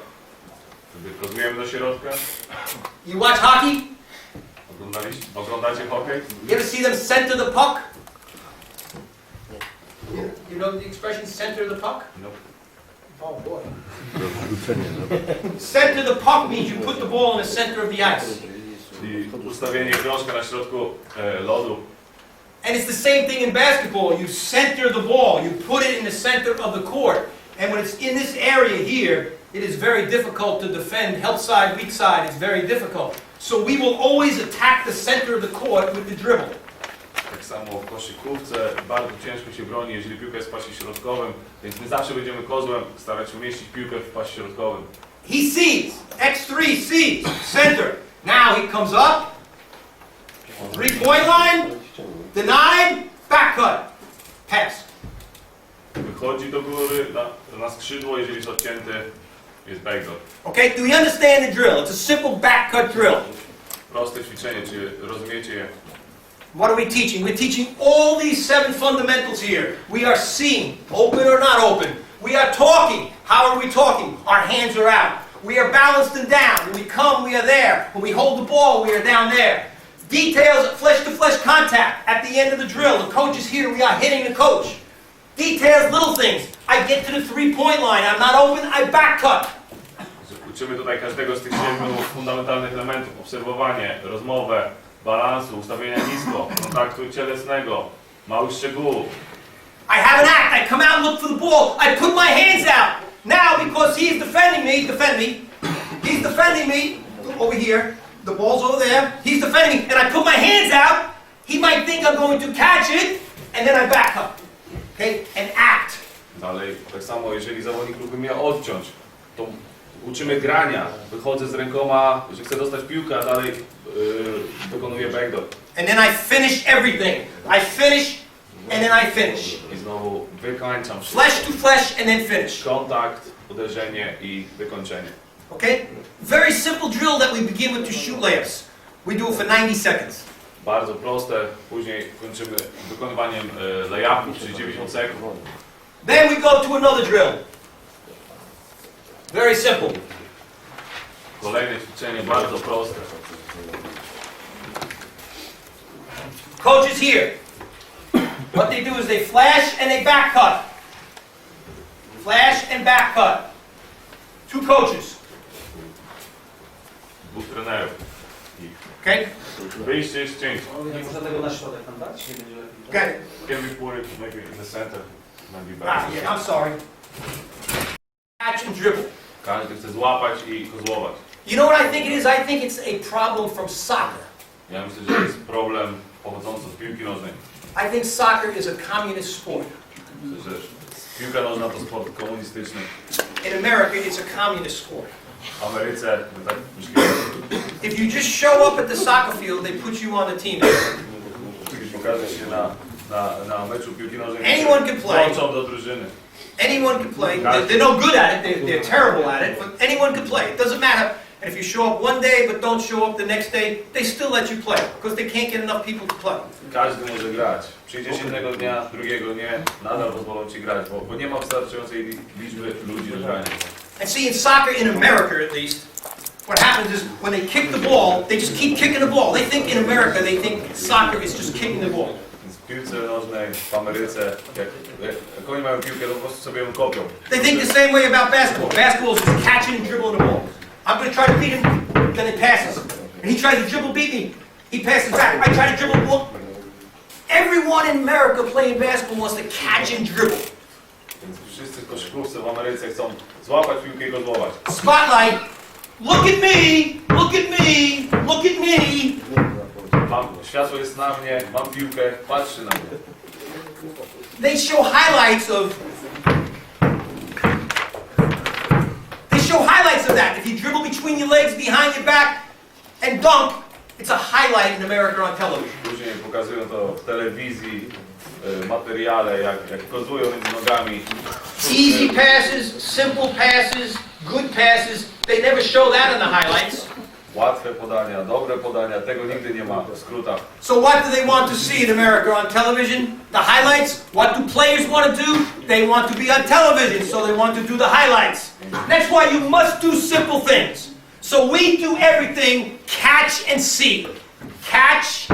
Rozumiemy do środka? You watch hockey? Oglądacie hokej? You ever see them center the puck? You know the expression center the puck? No. Oh boy. Center the puck means you put the ball in the center of the ice. Czyli ustawienie krążka na środku lodu. And it's the same thing in basketball. You center the ball. You put it in the center of the court. And when it's in this area here, it is very difficult to defend. Help side, weak side, it's very difficult. So we will always attack the center of the court with the dribble. Tak samo w koszykówce bardzo ciężko się broni, jeżeli piłka jest w pasie środkowym, więc my zawsze będziemy kozłem starać się umieścić piłkę w pasie środkowym. He sees. X3 sees. Center. Now he comes up. 3-point line. Denied. Back cut. Pass. Wychodzi do góry na skrzydło, jeżeli jest odcięty, jest backdoor. Okay, do we understand the drill? It's a simple back cut drill. Proste ćwiczenie, czy rozumiecie je? What are we teaching? We're teaching all these 7 fundamentals here. We are seeing, open or not open. We are talking. How are we talking? Our hands are out. We are balanced and down. When we come, we are there. When we hold the ball, we are down there. Details, flesh-to-flesh contact. At the end of the drill, the coach is here. We are hitting the coach. Details, little things. I get to the 3-point line. I'm not open. I back cut. Uczymy tutaj każdego z tych 7 fundamentalnych elementów. Obserwowanie, rozmowę, balansu, ustawienia nisko, kontaktu cielesnego, małych szczegółów. I have an act. I come out and look for the ball. I put my hands out. Now, because he's defending me, he's defending me over here. The ball's over there. He's defending me, and I put my hands hands out, he might think I'm going to catch it, and then I back up. Okay? And act. Dalej, tak samo, jeżeli zawodnik próbuje mnie odciąć, to uczymy grania. Wychodzę z rękoma, że chcę dostać piłkę, a dalej wykonuję backdoor. And then I finish everything. I finish, and then I finish. I znowu wykańczam wszystko. Flesh to flesh, and then finish. Kontakt, uderzenie i wykończenie. Okay? Very simple drill that we begin with to shoot layups. We do it for 90 seconds. Bardzo proste, później kończymy wykonywaniem layupów, czyli 90 sekund. Then we go to another drill. Very simple. Kolejne ćwiczenie, bardzo proste. Coach is here. What they do is they flash and they back cut. Flash and back cut. 2 coaches. Dwóch trenerów. Okay? Wyjście jest ciężkie. Nie można tego na środek tam dać? Nie będzie lepiej. Got it. Can we put it maybe in the center? Maybe Ah, better. yeah, I'm sorry. Catch and dribble. Każdy chce złapać i kozłować. You know what I think it is? I think it's a problem from soccer. Ja myślę, że to jest problem pochodzący od piłki nożnej. I think soccer is a communist sport. Myślę, że piłka nożna to sport komunistyczny. In America, it's a communist sport. W Ameryce, my tak myślimy, If you just show up at the soccer field, they put you on the team. kiedy pokaże się na meczu piłki nożnej, Anyone can play. włączą do drużyny. Anyone can play. They're no good at it. They're terrible at it. But anyone can play. It doesn't matter. And if you show up one day but don't show up the next day, they still let you play because they can't get enough people to play. Każdy może grać. Przyjdziesz jednego dnia, drugiego nie, nadal pozwolą ci grać, bo nie ma wystarczającej liczby ludzi do grania. And see, in soccer in America at least, what happens is when they kick the ball, they just keep kicking the ball. They think in America, they think soccer is just kicking the ball. Więc w piłce nożnej w Ameryce, jak oni mają piłkę, to po prostu sobie ją kopią. They think the same way about basketball. Basketball is just catching and dribbling the ball. I'm going to try to beat him, then he passes. And he tries to dribble, beat me. He passes back. I try to dribble the ball. Everyone in America playing basketball wants to catch and dribble. Więc wszyscy koszykówcy w Ameryce chcą złapać piłkę i kozłować. Spotlight. Look at me. Look at me. Look at me. Światło jest na mnie, mam piłkę, patrzy na mnie. They show highlights of that. If you dribble between your legs, behind your back, and dunk, it's a highlight in America on television. Później pokazują to w telewizji, materiale, jak kozłują między nogami. Easy passes, simple passes, good passes. They never show that in the highlights. Łatwe podania, dobre podania, tego nigdy nie ma w skrótach. So what do they want to see in America on television? The highlights? What do players want to do? They want to be on television, so they want to do the highlights. That's why you must do simple things. So we do everything catch and see. Catch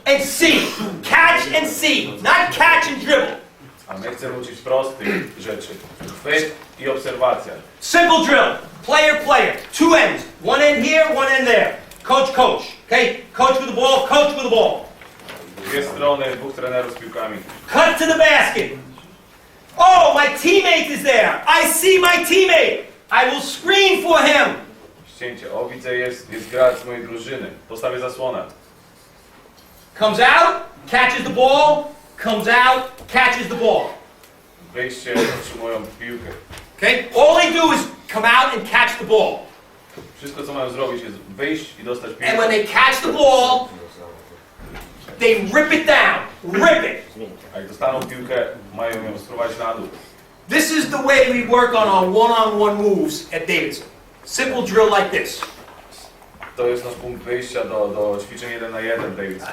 and see. Catch and see. Not catch and dribble. A my chcemy uczyć prostych rzeczy. Chwyt i obserwacja. Simple drill. Player, player. 2 ends. 1 end here, 1 end there. Coach, coach. Okay? Coach with the ball, coach with the ball. Dwie strony, dwóch trenerów z piłkami. Cut to the basket. Oh, my teammate is there. I see my teammate. I will screen for him. Ścięcie. O, widzę, jest gracz z mojej drużyny. Postawię zasłonę. Comes out, catches the ball, comes out, catches the ball. Wyjście, otrzymują piłkę. Okay? All they do is come out and catch the ball. Wszystko, co mają zrobić, jest wyjść i dostać And when piłkę. they catch the ball, they rip it down. Rip it. A jak dostaną piłkę, mają ją sprowadzić na dół. This is the way we work on our one-on-one moves at Davidson. Simple drill like this. To jest nasz punkt wyjścia do ćwiczeń 1 na 1, David.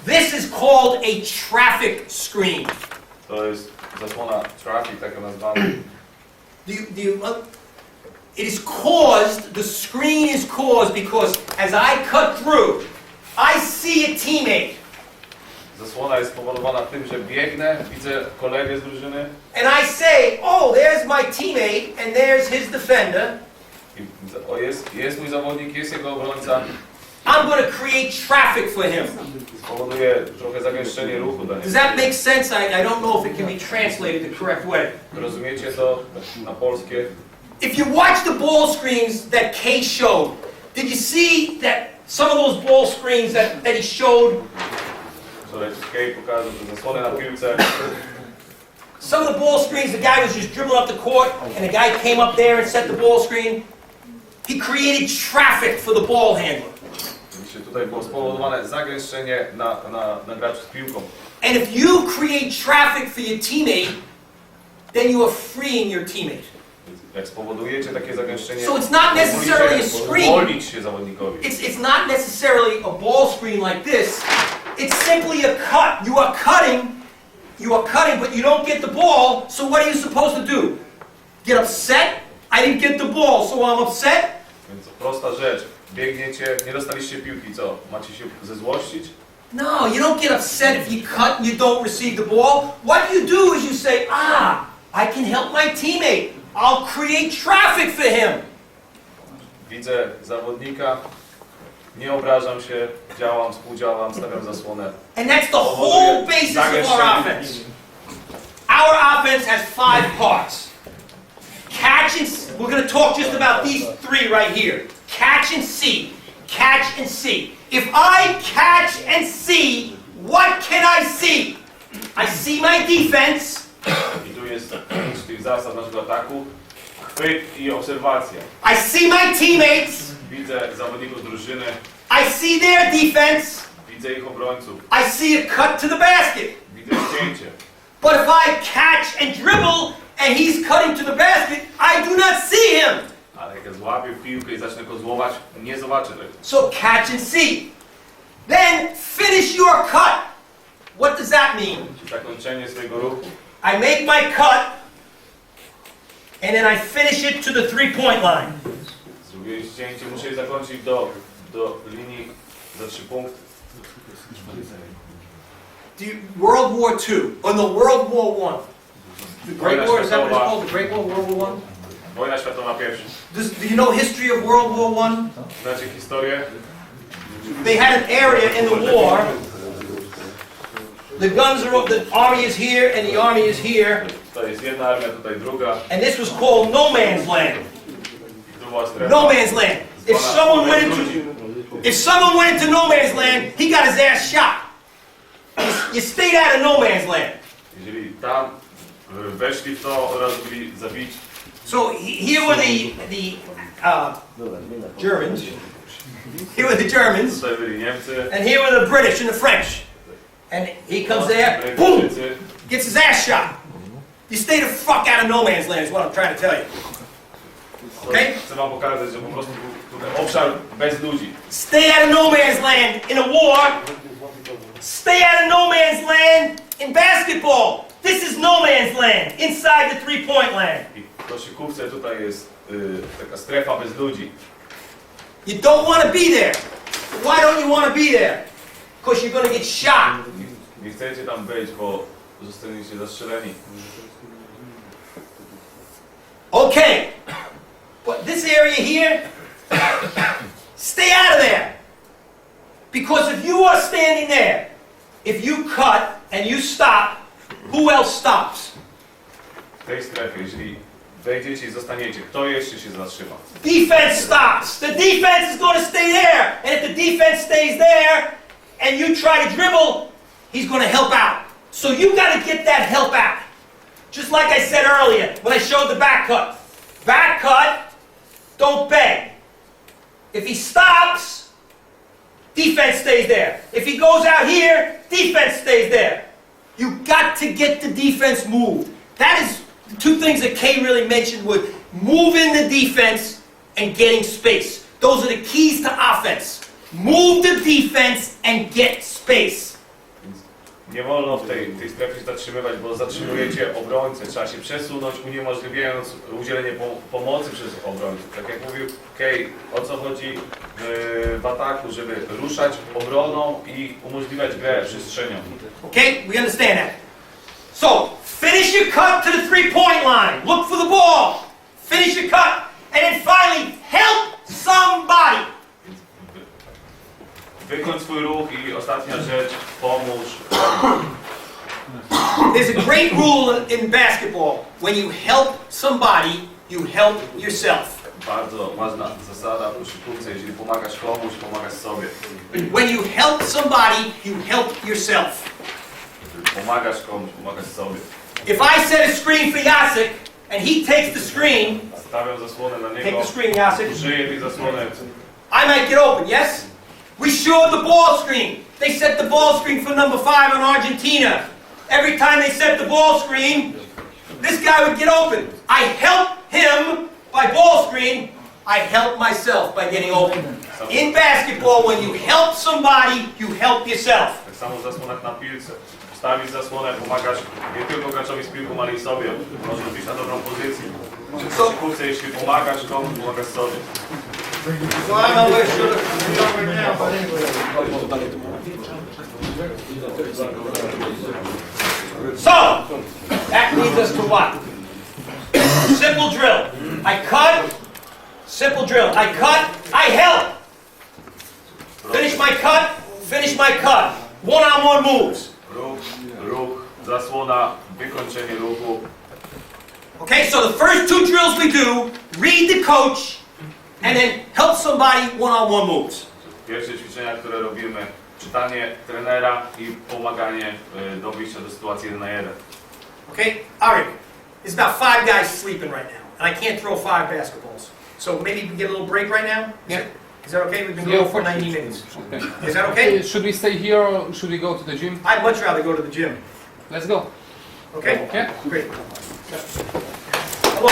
This is called a traffic screen. To jest zasłona traffic, tak ją nazywamy. It is caused, the screen is caused because as I cut through, I see a teammate. Zasłona jest spowodowana tym, że biegnę, widzę kolegę z drużyny And I say, oh, there's my teammate and there's his defender. i o, jest mój zawodnik, jest jego obrońca. I'm going to create traffic for him. Spowoduje trochę zagęszczenie ruchu dla Does niego. that make sense? I don't know if it can be translated the correct way. Rozumiecie to na polskie? If you watch the ball screens that Kay showed, Did you see that some of those ball screens that he showed? Wczoraj Kay pokazał te zasłony na piłce. Some of the ball screens, the guy was just dribbling up the court, and the guy came up there and set the ball screen. He created traffic for the ball handler. Oczywiście tutaj było spowodowane zagęszczenie na graczu z piłką. And if you create traffic for your teammate, then you are freeing your teammate. Jak spowodujecie takie zagęszczenie, So it's not necessarily a screen. uwolnić się zawodnikowi. It's not necessarily a ball screen like this. It's simply a cut. You are cutting, but you don't get the ball, so what are you supposed to do? Get upset? I didn't get the ball, so I'm upset? Więc prosta rzecz. Biegniecie, nie dostaliście piłki, co? Macie się zezłościć? No, you don't get upset if you cut and you don't receive the ball. What you do is you say, I can help my teammate. I'll create traffic for him. Widzę zawodnika, nie obrażam się, działam, współdziałam, stawiam zasłonę. And that's the whole basis of our offense. Our offense has 5 parts. Catch and see. We're going to talk just about these 3 right here. Catch and see. Catch and see. If I catch and see, what can I see? I see my defense. I tu jest pięć tych zasad naszego ataku. Chwyt i obserwacja. I see my teammates. Widzę zawodników drużyny, I see their defense. widzę ich obrońców, I see a cut to the basket. widzę cięcie. But if I catch and dribble and he's cutting to the basket, I do not see him. Ale jak ja złapię piłkę i zacznę go złować, nie zobaczę tego. So catch and see. Then finish your cut. What does that mean? Zakończenie swojego ruchu. I make my cut and then I finish it to the 3-point line. Zrobiłem cięcie, muszę je zakończyć do linii za 3 punkty. World War II, or no, World War I. The Great War, is that what it's called? The Great War, World War I? Wojna światowa pierwsza. Do you know history of World War I? Znacie historię? They had an area in the war. The guns are, the army is here and the army is here. Tutaj jest jedna armia, tutaj druga. And this was called no man's land. I tu była strefa. No man's land. If someone went into no man's land, he got his ass shot. You stayed out of no man's land. Jeżeli tam weszli w to, od razu byli zabici. So here were the Germans. Here were the Germans, Tutaj byli Niemcy, and here were the British and the French. And he comes there, boom, Brytyjczycy. gets his ass shot. You stay the fuck out of no man's land is what I'm trying to tell you. Okay? Chcę wam pokazać, że po prostu był tutaj obszar bez ludzi. Stay out of no man's land in a war. Stay out of no man's land in basketball. This is no man's land, inside the 3-point land. I w koszykówce tutaj jest taka strefa bez ludzi. You don't want to be there. Why don't you want to be there? Because you're going to get shot. Nie chcecie tam być, bo zostaniecie zastrzeleni. Okay, but this area here, stay out of there. Because if you are standing there, if you cut and you stop, who else stops? W tej strefie, jeżeli wejdziecie i zostaniecie, kto jeszcze się zatrzyma? Defense stops. The defense is going to stay there. And if the defense stays there and you try to dribble, he's going to help out. So you got to get that help out. Just like I said earlier when I showed the back cut. Back cut, don't beg. If he stops, defense stays there. If he goes out here, defense stays there. You got to get the defense moved. That is the 2 things that Kay really mentioned were moving the defense and getting space. Those are the keys to offense. Move the defense and get space. Nie wolno w tej strefie się zatrzymywać, bo zatrzymujecie obrońcę. Trzeba się przesunąć, uniemożliwiając udzielenie pomocy przez obrońców. Tak jak mówił Kay, o co chodzi w ataku, żeby ruszać obroną i umożliwiać grę przestrzenią. Okay, we understand that. So, finish your cut to the 3-point line. Look for the ball. Finish your cut. And then finally, help somebody. Wykończ swój ruch i ostatnia rzecz, pomóż. There's a great rule in basketball. When you help somebody, you help yourself. Bardzo ważna zasada w koszykówce, jeżeli pomagasz komuś, pomagasz sobie. When you help somebody, you help yourself. Jeżeli pomagasz komuś, pomagasz sobie. If I set a screen for Jacek and he takes the screen, Stawiam zasłonę na take niego, the screen, Jacek. użyję tej zasłony. I might get open, yes? We showed the ball screen. They set the ball screen for number 5 on Argentina. Every time they set the ball screen, this guy would get open. I help him by ball screen. I help myself by getting open. In basketball, when you help somebody, you help yourself. Tak samo w zasłonach na piłce. Stawisz zasłonę, pomagasz nie tylko graczowi z piłką, ale i sobie. Możesz być na dobrą pozycję. W koszykówce, jeśli pomagasz komuś, pomagasz sobie. So I don't know where should So, that leads us to what? Simple drill. I cut, simple drill. I cut, I help. Finish my cut. One-on-one moves. Ruch, zasłona, wykończenie ruchu. Okay, so the first 2 drills we do, read the coach, and then help somebody one-on-one moves. Pierwsze ćwiczenia, które robimy, czytanie trenera i pomaganie do wyjścia do sytuacji 1 na 1. Okay, Arik, there's about 5 guys sleeping right now, and I can't throw 5 basketballs. So maybe we can get a little break right now? Yeah. Is that okay? We've been Yeah, going for of course. 90 minutes. Okay. Is that okay? Should we stay here or should we go to the gym? I'd much rather go to the gym. Let's go. Okay? Yeah. Great. Hello.